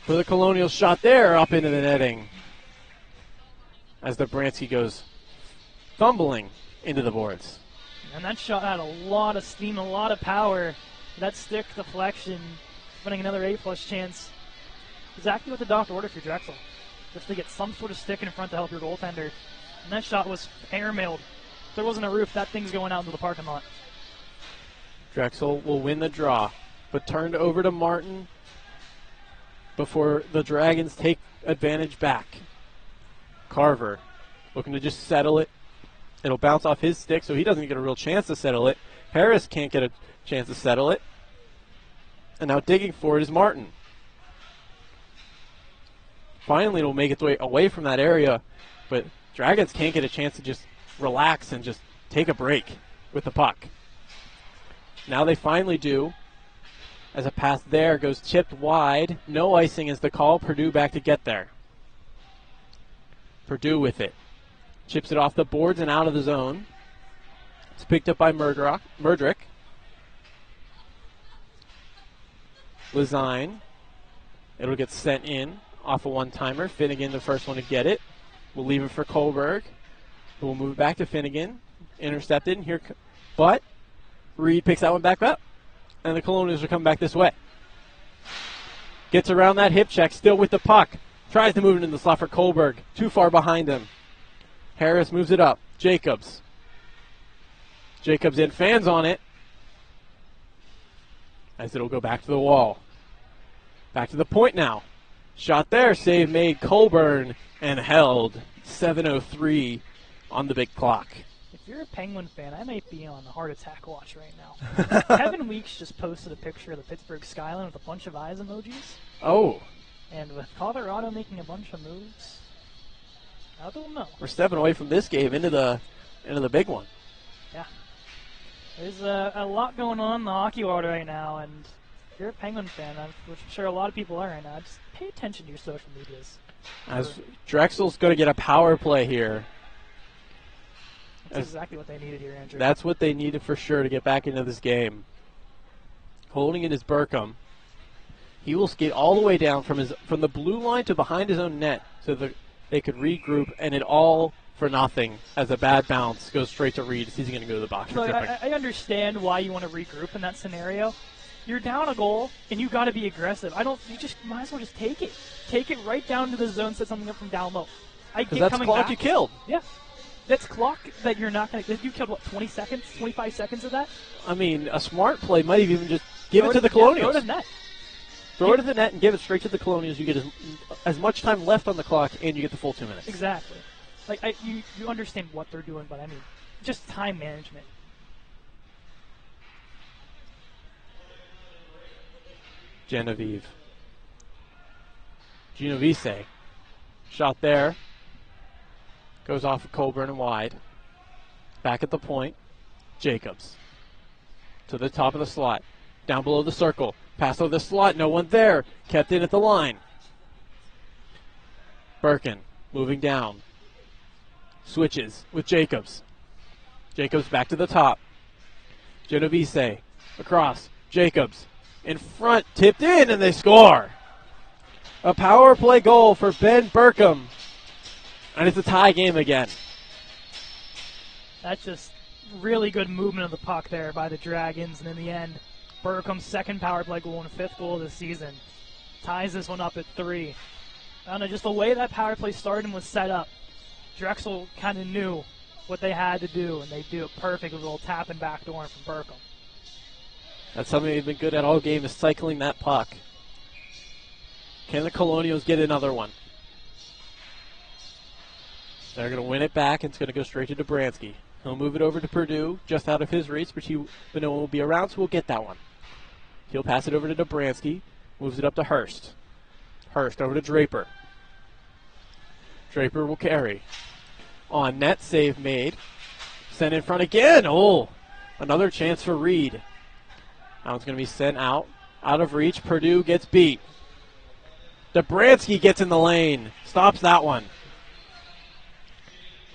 for the Colonial shot there up into the netting. As Dobransky goes fumbling into the boards. And that shot had a lot of steam, a lot of power. That stick deflection, winning another A+ chance. Exactly what the doctor ordered for Drexel. Just to get some sort of stick in front to help your goaltender. And that shot was airmailed. If there wasn't a roof, that thing's going out into the parking lot. Drexel will win the draw, but turned over to Martin before the Dragons take advantage back. Carver looking to just settle it. It'll bounce off his stick, so he doesn't get a real chance to settle it. Harris can't get a chance to settle it. And now digging for it is Martin. Finally, it'll make its way away from that area, but Dragons can't get a chance to just relax and just take a break with the puck. Now they finally do, as a pass there goes chipped wide. No icing is the call. Purdue back to get there. Purdue with it. Chips it off the boards and out of the zone. It's picked up by Murdrick. Lezine. It'll get sent in off a one-timer. Finnegan, the first one to get it. We'll leave it for Kohlberg, who will move it back to Finnegan. Intercepted. Here, but Reed picks that one back up. And the Colonials are coming back this way. Gets around that hip check, still with the puck. Tries to move it in the slot for Kohlberg. Too far behind him. Harris moves it up. Jacobs. Jacobs in, fans on it. As it'll go back to the wall. Back to the point now. Shot there, save made. Colburn and held. 7:03 on the big clock. If you're a Penguin fan, I might be on a heart attack watch right now. Kevin Weeks just posted a picture of the Pittsburgh skyline with a bunch of eyes emojis. Oh. And with Colorado making a bunch of moves, I don't know. We're stepping away from this game into the big one. Yeah. There's a lot going on in the hockey world right now, and if you're a Penguin fan, which I'm sure a lot of people are right now, just pay attention to your social medias. As Drexel's going to get a power play here. That's exactly what they needed here, Andrew. That's what they needed for sure to get back into this game. Holding it is Burkham. He will skate all the way down from the blue line to behind his own net so that they could regroup, and it all for nothing as a bad bounce goes straight to Reed. He's going to go to the box. Look, I understand why you want to regroup in that scenario. You're down a goal, and you got to be aggressive. You just might as well just take it. Take it right down to the zone, set something up from down low. Because that's the clock you killed. Yeah. That's clock that you're not going to – you killed, what, 20 seconds, 25 seconds of that? I mean, a smart play might even just give it to the Colonials. Yeah, throw it to the net. Throw it to the net and give it straight to the Colonials. You get as much time left on the clock, and you get the full 2 minutes. Exactly. Like, you understand what they're doing, but, I mean, just time management. Genovese. Shot there. Goes off of Colburn and wide. Back at the point. Jacobs. To the top of the slot. Down below the circle. Pass over the slot. No one there. Kept in at the line. Birkin moving down. Switches with Jacobs. Jacobs back to the top. Genovese. Across. Jacobs. In front. Tipped in and they score. A power play goal for Ben Burkham. And it's a tie game again. That's just really good movement of the puck there by the Dragons. And in the end, Burkham's second power play goal and fifth goal of the season. Ties this one up at 3. I don't know, just the way that power play started and was set up, Drexel kind of knew what they had to do, and they do it perfect with a little tap and backdoor from Burkham. That's something they've been good at all game, is cycling that puck. Can the Colonials get another one? They're going to win it back, and it's going to go straight to Dobransky. He'll move it over to Purdue, just out of his reach, but no one will be around, so we'll get that one. He'll pass it over to Dobransky, moves it up to Hurst. Hurst over to Draper. Draper will carry. On net, save made. Sent in front again. Oh, another chance for Reed. Now it's going to be sent out of reach. Purdue gets beat. Dobransky gets in the lane. Stops that one.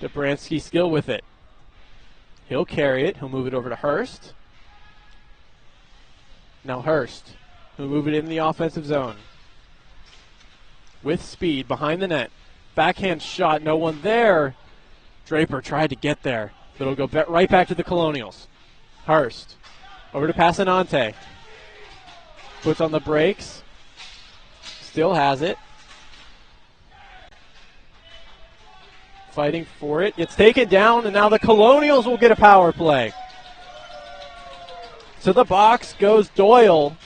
Dobransky still with it. He'll carry it. He'll move it over to Hurst. Now Hurst. He'll move it in the offensive zone. With speed behind the net. Backhand shot. No one there. Draper tried to get there, but it'll go right back to the Colonials. Hurst. Over to Passanante. Puts on the brakes. Still has it. Fighting for it. It's taken down, and now the Colonials will get a power play. To the box goes Doyle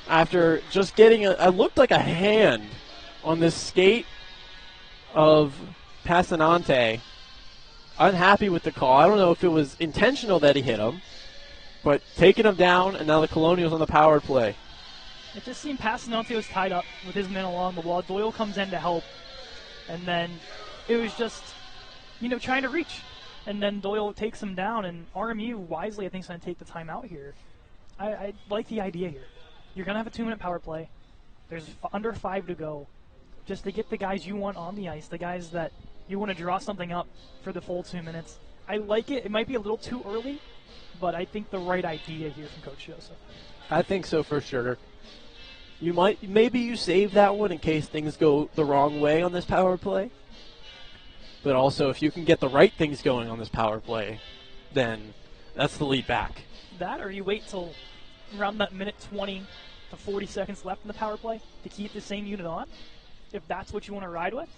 after just getting it looked like a hand on this skate of Passanante. Unhappy with the call. I don't know if it was intentional that he hit him, but taking him down, and now the Colonials on the power play. It just seemed Passanante was tied up with his men along the wall. Doyle comes in to help, and then it was just, trying to reach. And then Doyle takes him down, and RMU wisely, I think, is going to take the time out here. I like the idea here. You're going to have a 2-minute power play. There's under 5 to go. Just to get the guys you want on the ice, the guys that you want to draw something up for the full 2 minutes. I like it. It might be a little too early, but I think the right idea here from Coach Joseph. I think so for sure. Maybe you save that one in case things go the wrong way on this power play. But also, if you can get the right things going on this power play, then that's the lead back. That, or you wait till around that minute 20 to 40 seconds left in the power play to keep the same unit on, if that's what you want to ride with,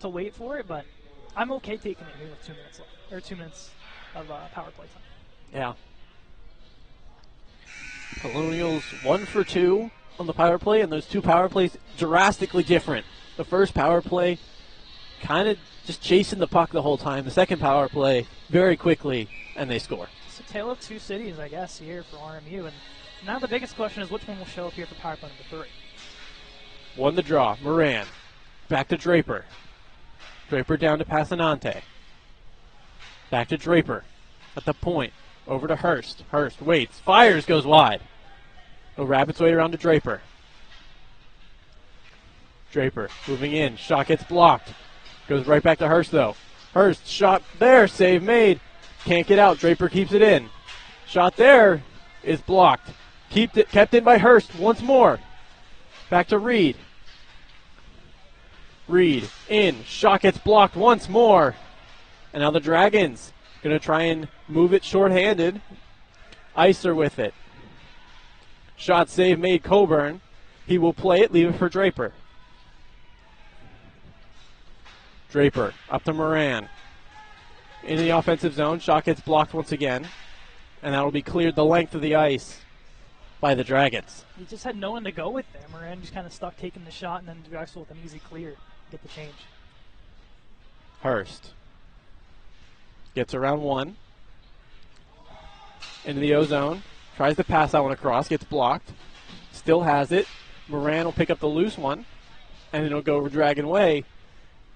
to wait for it. But I'm okay taking it here with 2 minutes left, or 2 minutes of power play time. Yeah. Colonials 1 for 2 on the power play, and those 2 power plays drastically different. The first power play kind of just chasing the puck the whole time. The second power play very quickly, and they score. It's a tale of two cities, I guess, here for RMU. And now the biggest question is which one will show up here for power play number 3. Won the draw. Moran. Back to Draper. Draper down to Passanante. Back to Draper. At the point. Over to Hurst. Hurst waits. Fires. Goes wide. He'll wrap its way around to Draper. Draper moving in. Shot gets blocked. Goes right back to Hurst, though. Hurst, shot there. Save made. Can't get out. Draper keeps it in. Shot there is blocked. Kept in by Hurst once more. Back to Reed. Reed in. Shot gets blocked once more. And now the Dragons going to try and move it shorthanded. Icer with it. Shot save made Coburn. He will play it, leave it for Draper. Draper up to Moran. Into the offensive zone. Shot gets blocked once again. And that will be cleared the length of the ice by the Dragons. He just had no one to go with there. Moran just kind of stuck taking the shot, and then Drexel with an easy clear. Get the change. Hurst gets around 1. Into the O-zone. Tries to pass that one across. Gets blocked. Still has it. Moran will pick up the loose one. And it'll go Dragon way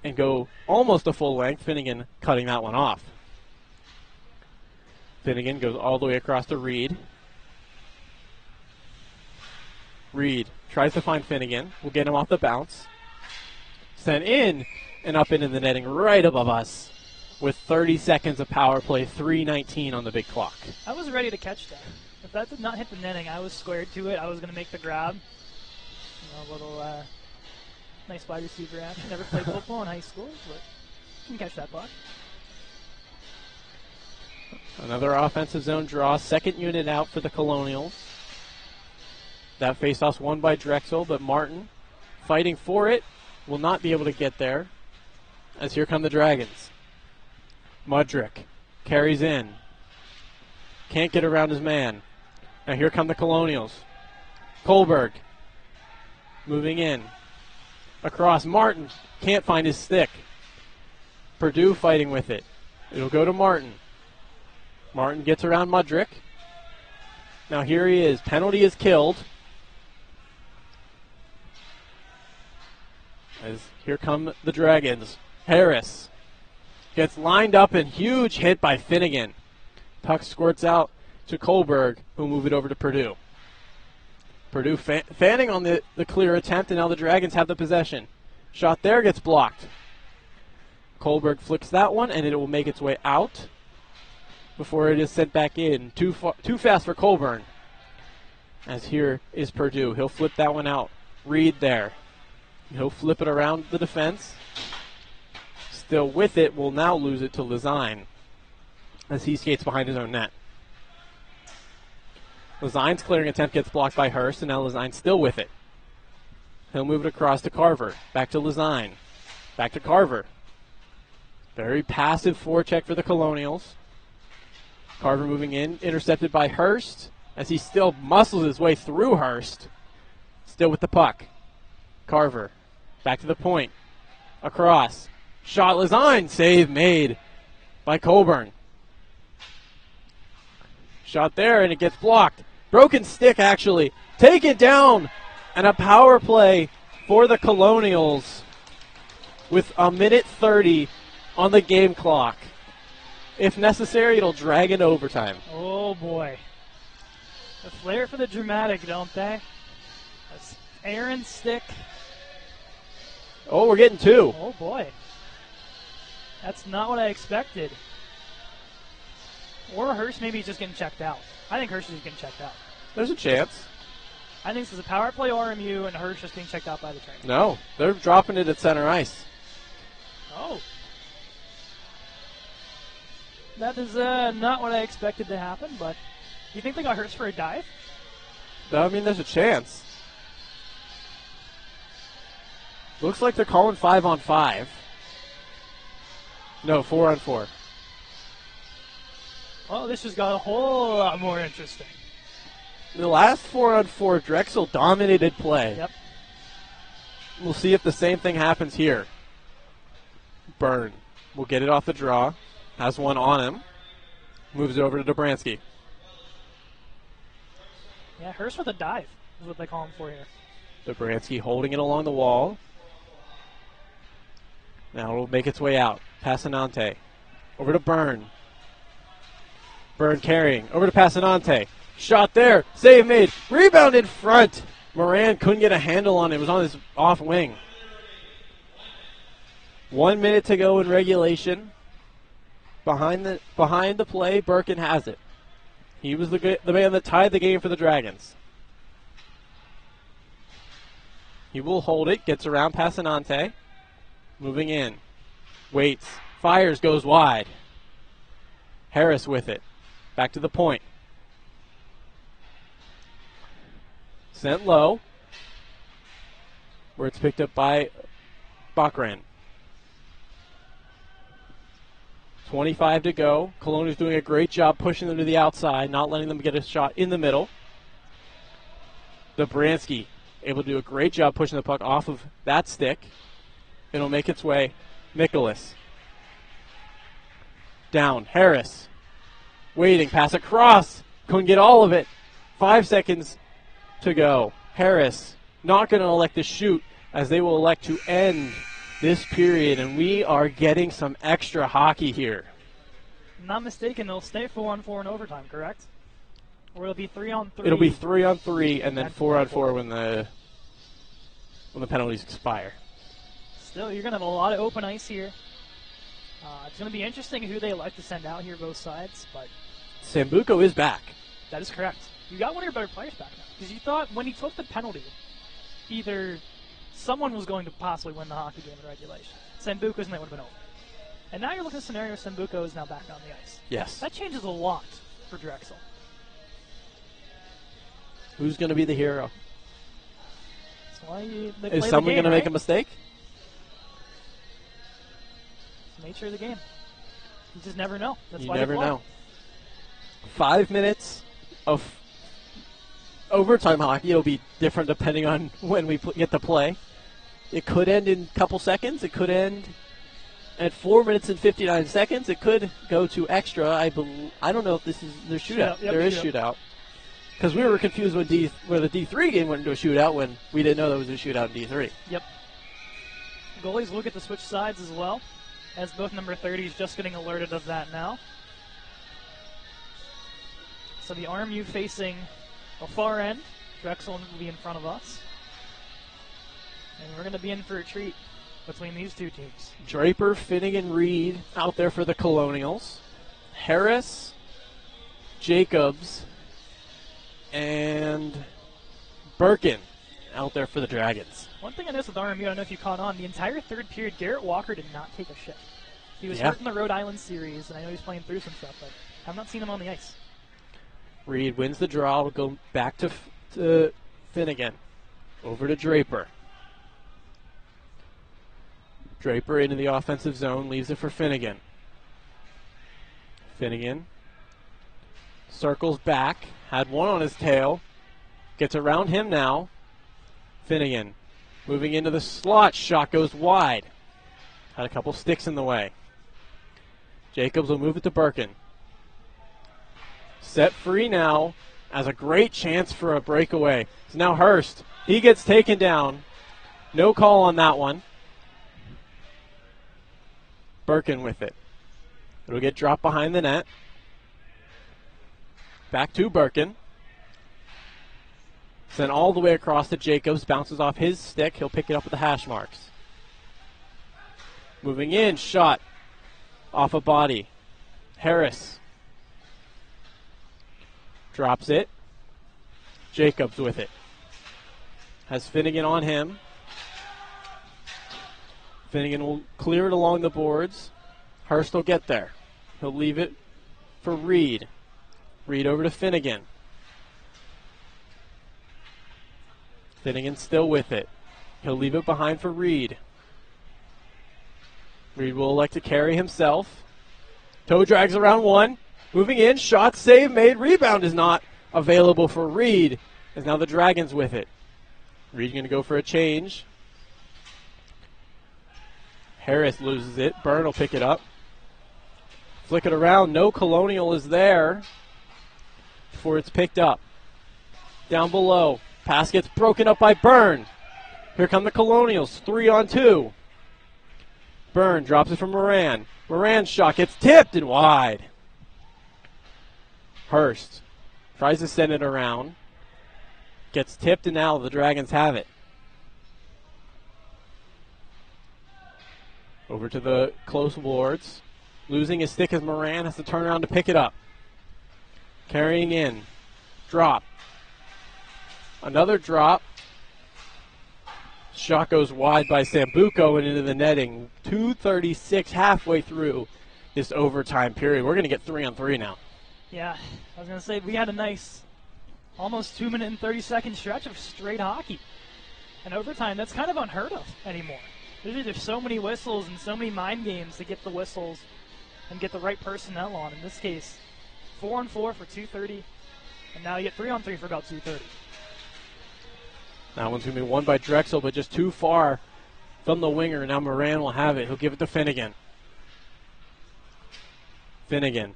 and go almost a full length. Finnegan cutting that one off. Finnegan goes all the way across to Reed. Reed tries to find Finnegan. We'll get him off the bounce. Sent in and up into the netting right above us with 30 seconds of power play, 3:19 on the big clock. I was ready to catch that. If that did not hit the netting, I was squared to it. I was going to make the grab. A little nice wide receiver action. Never played football in high school, but can catch that puck. Another offensive zone draw. Second unit out for the Colonials. That faceoff's won by Drexel, but Martin, fighting for it, will not be able to get there. As here come the Dragons. Mudrick carries in. Can't get around his man. Now here come the Colonials. Kohlberg moving in. Across. Martin can't find his stick. Purdue fighting with it. It'll go to Martin. Martin gets around Mudrick. Now here he is. Penalty is killed. As here come the Dragons. Harris gets lined up and huge hit by Finnegan. Puck squirts out to Kohlberg, who'll move it over to Purdue. Purdue fanning on the clear attempt, and now the Dragons have the possession. Shot there gets blocked. Kohlberg flicks that one, and it will make its way out before it is sent back in. Too fast for Colburn. As here is Purdue. He'll flip that one out. Reed there. He'll flip it around the defense. Still with it, will now lose it to Lezine as he skates behind his own net. Lezine's clearing attempt gets blocked by Hurst, and now Lezine's still with it. He'll move it across to Carver. Back to Lezine. Back to Carver. Very passive forecheck for the Colonials. Carver moving in, intercepted by Hurst as he still muscles his way through Hurst. Still with the puck. Carver. Back to the point. Across. Shot Lezine. Save made by Colburn. Shot there, and it gets blocked. Broken stick, actually. Take it down. And a power play for the Colonials with a minute 30 on the game clock. If necessary, it'll drag into overtime. Oh, boy. A flair for the dramatic, don't they? That's Aaron's stick. Oh, we're getting two. Oh, boy. That's not what I expected. Or Hurst maybe just getting checked out. I think Hurst is getting checked out. There's a chance. I think this is a power play RMU, and Hurst just being checked out by the trainer. No, they're dropping it at center ice. Oh. That is not what I expected to happen, but you think they got Hurst for a dive? I mean, there's a chance. Looks like they're calling 5-on-5. No, 4-on-4. Well, this just got a whole lot more interesting. The last 4-on-4, Drexel dominated play. Yep. We'll see if the same thing happens here. Byrne will get it off the draw. Has one on him. Moves it over to Dobransky. Yeah, Hurst with a dive is what they call him for here. Dobransky holding it along the wall. Now it'll make its way out. Passanante. Over to Byrne. Byrne carrying. Over to Passanante. Shot there. Save made. Rebound in front. Moran couldn't get a handle on it. It was on his off wing. 1 minute to go in regulation. Behind the play, Birkin has it. He was the man that tied the game for the Dragons. He will hold it. Gets around Passanante. Moving in. Waits. Fires. Goes wide. Harris with it. Back to the point. Sent low. Where it's picked up by Bachran. 25 to go. Colonia's doing a great job pushing them to the outside, not letting them get a shot in the middle. Dobransky able to do a great job pushing the puck off of that stick. It'll make its way. Nicholas. Down. Harris. Waiting. Pass across. Couldn't get all of it. 5 seconds to go. Harris not going to elect to shoot as they will elect to end this period, and we are getting some extra hockey here. Not mistaken, they'll stay 4-on-4 in overtime, correct? Or it'll be 3-on-3. It'll be 3-on-3 and then 4-on-4 when the penalties expire. Still, you're going to have a lot of open ice here. It's going to be interesting who they elect to send out here, both sides, but Sambuco is back. that is correct. You got one of your better players back now. Because you thought when he took the penalty, either someone was going to possibly win the hockey game in regulation. Sambucas, and they would have been over. And now you're looking at a scenario where Sambuco is now back on the ice. Yes. That changes a lot for Drexel. Who's going to be the hero? That's why they Is play someone going to make a mistake? It's the nature of the game. You just never know. That's You why never they play. know. 5 minutes of overtime hockey. It'll be different depending on when we get to play. It could end in a couple seconds. It could end at 4 minutes and 59 seconds. It could go to extra. I don't know if this is the shootout. Yep, there is shootout. Because we were confused when the D3 game went into a shootout when we didn't know there was a shootout in D3. Yep. Goalies will get to switch sides as well, as both number 30s just getting alerted of that now. So the RMU facing the far end. Drexel will be in front of us. And we're going to be in for a treat between these two teams. Draper, Finnegan, Reed out there for the Colonials. Harris, Jacobs, and Birkin out there for the Dragons. One thing I noticed with RMU, I don't know if you caught on, the entire third period, Garrett Walker did not take a shift. He was hurt in the Rhode Island series, and I know he's playing through some stuff, but I've not seen him on the ice. Reed wins the draw. We'll go back to Finnegan. Over to Draper. Draper into the offensive zone, leaves it for Finnegan. Finnegan circles back, had one on his tail, gets around him now. Finnegan moving into the slot, shot goes wide. Had a couple sticks in the way. Jacobs will move it to Birkin. Set free now, has a great chance for a breakaway. It's now Hurst. He gets taken down. No call on that one. Birkin with it. It'll get dropped behind the net. Back to Birkin. Sent all the way across to Jacobs. Bounces off his stick. He'll pick it up with the hash marks. Moving in. Shot. Off a body. Harris. Drops it. Jacobs with it. Has Finnegan on him. Finnegan will clear it along the boards. Hurst will get there. He'll leave it for Reed. Reed over to Finnegan. Finnegan still with it. He'll leave it behind for Reed. Reed will elect to carry himself. Toe drags around one. Moving in. Shot, save made. Rebound is not available for Reed. As now the Dragons with it. Reed going to go for a change. Harris loses it. Byrne will pick it up. Flick it around. No Colonial is there before it's picked up. Down below. Pass gets broken up by Byrne. Here come the Colonials. 3-on-2. Byrne drops it from Moran. Moran's shot gets tipped and wide. Hurst tries to send it around. Gets tipped and now the Dragons have it. Over to the close boards. Losing his stick as Moran has to turn around to pick it up. Carrying in. Drop. Another drop. Shot goes wide by Sambuco and into the netting. 2:36 halfway through this overtime period. We're going to get 3-on-3 now. Yeah, I was going to say we had a nice almost 2 minute and 30-second stretch of straight hockey. And overtime, that's kind of unheard of anymore. There's so many whistles and so many mind games to get the whistles and get the right personnel on. In this case, 4-on-4 for 2:30, and now you get 3-on-3 for about 2:30. That one's going to be won by Drexel, but just too far from the winger. Now Moran will have it. He'll give it to Finnegan. Finnegan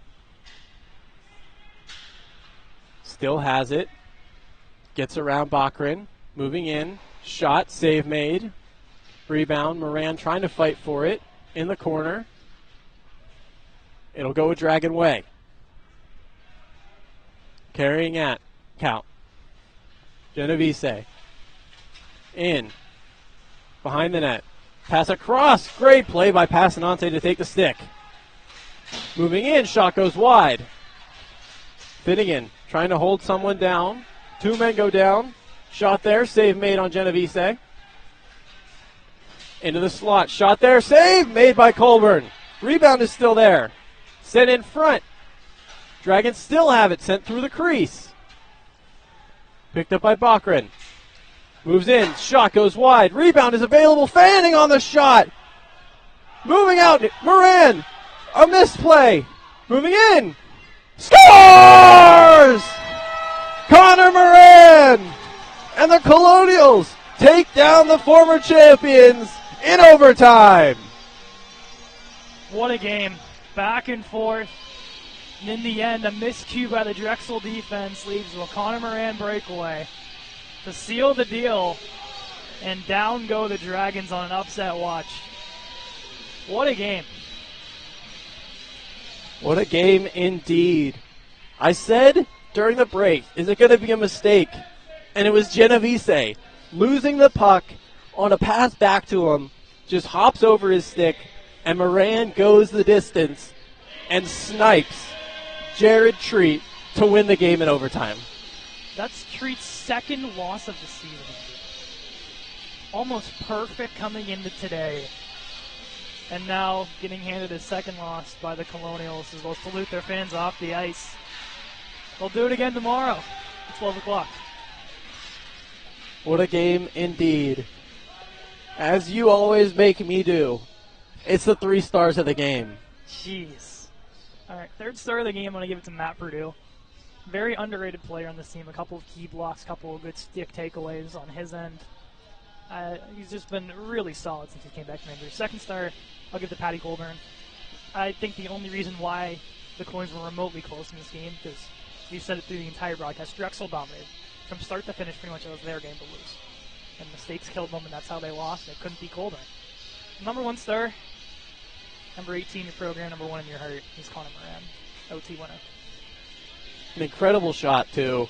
still has it. Gets around Bachrin. Moving in. Shot. Save made. Rebound. Moran trying to fight for it. In the corner. It'll go a Dragon way. Carrying at count. Genovese. In. Behind the net. Pass across. Great play by Passanante to take the stick. Moving in. Shot goes wide. Finnegan trying to hold someone down. Two men go down. Shot there. Save made on Genovese. Into the slot. Shot there. Save made by Colburn. Rebound is still there. Sent in front. Dragons still have it. Sent through the crease. Picked up by Bachran. Moves in. Shot goes wide. Rebound is available. Fanning on the shot. Moving out. Moran. A misplay. Moving in. Scores! Connor Moran! And the Colonials take down the former champions in overtime. What a game. Back and forth. And in the end, a miscue by the Drexel defense leaves with a Connor Moran breakaway to seal the deal. And down go the Dragons on an upset watch. What a game. What a game indeed. I said during the break, is it going to be a mistake? And it was Genovese losing the puck on a pass back to him, just hops over his stick, and Moran goes the distance and snipes Jared Treat to win the game in overtime. That's Treat's second loss of the season. Almost perfect coming into today. And now getting handed his second loss by the Colonials as they'll salute their fans off the ice. They'll do it again tomorrow at 12 o'clock. What a game indeed. As you always make me do, it's the 3 stars of the game. Jeez. All right, third star of the game, I'm going to give it to Matt Purdue. Very underrated player on this team. A couple of key blocks, a couple of good stick takeaways on his end. He's just been really solid since he came back from injury. Second star, I'll give to Patty Colburn. I think the only reason why the Colonials were remotely close in this game, because you said it through the entire broadcast, Drexel dominated. From start to finish, pretty much it was their game to lose. And mistakes killed them, and that's how they lost. They couldn't beat Colburn. Number 1 star, number 18 in your program, number 1 in your heart, is Connor Moran, OT winner. An incredible shot, too.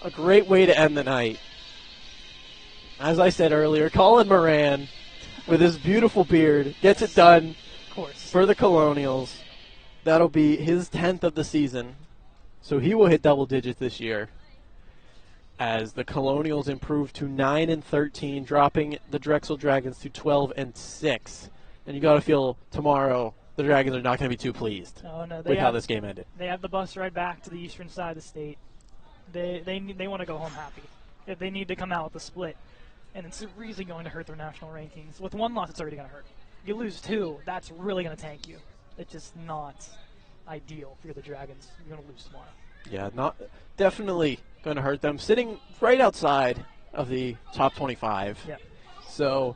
A great way to end the night. As I said earlier, Colin Moran, with his beautiful beard, gets it done Of course. for the Colonials. That'll be his 10th of the season. So he will hit double digits this year as the Colonials improve to 9-13, dropping the Drexel Dragons to 12-6. And you got to feel tomorrow the Dragons are not going to be too pleased with how this game ended. They have the bus ride back to the eastern side of the state. They want to go home happy. If they need to come out with a split. And it's really going to hurt their national rankings. With 1 loss, it's already going to hurt. You lose 2, that's really going to tank you. It's just not ideal for the Dragons. You're going to lose tomorrow. Yeah, not definitely going to hurt them. Sitting right outside of the top 25. Yeah. So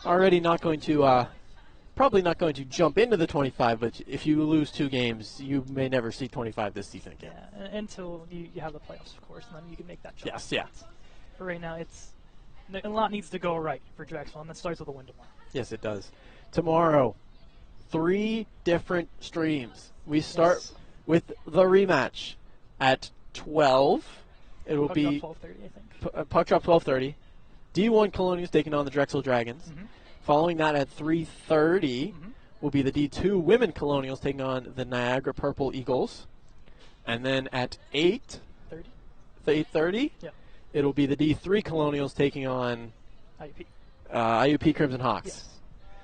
already not going to, probably not going to jump into the 25, but if you lose 2 games, you may never see 25 this season again. Yeah, until you have the playoffs, of course, and then you can make that jump. Yes, yeah. But right now, a lot needs to go right for Drexel, and that starts with a win tomorrow. Yes, it does. Tomorrow, 3 different streams. We start with the rematch at 12. It will be 12:30, I think. puck drop 12:30. D1 Colonials taking on the Drexel Dragons. Mm-hmm. Following that at 3:30 will be the D2 Women Colonials taking on the Niagara Purple Eagles. And then at 8:30, yeah, it'll be the D3 Colonials taking on IUP. IUP Crimson Hawks. Yes.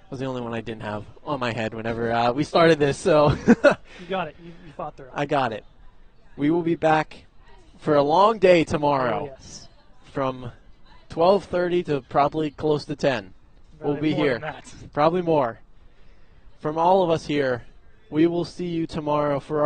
That was the only one I didn't have on my head whenever we started this, so You got it. You fought through it. I got it. We will be back for a long day tomorrow. Oh, yes. From 12:30 to probably close to 10. We'll be More here. than that. Probably more. From all of us here, we will see you tomorrow for our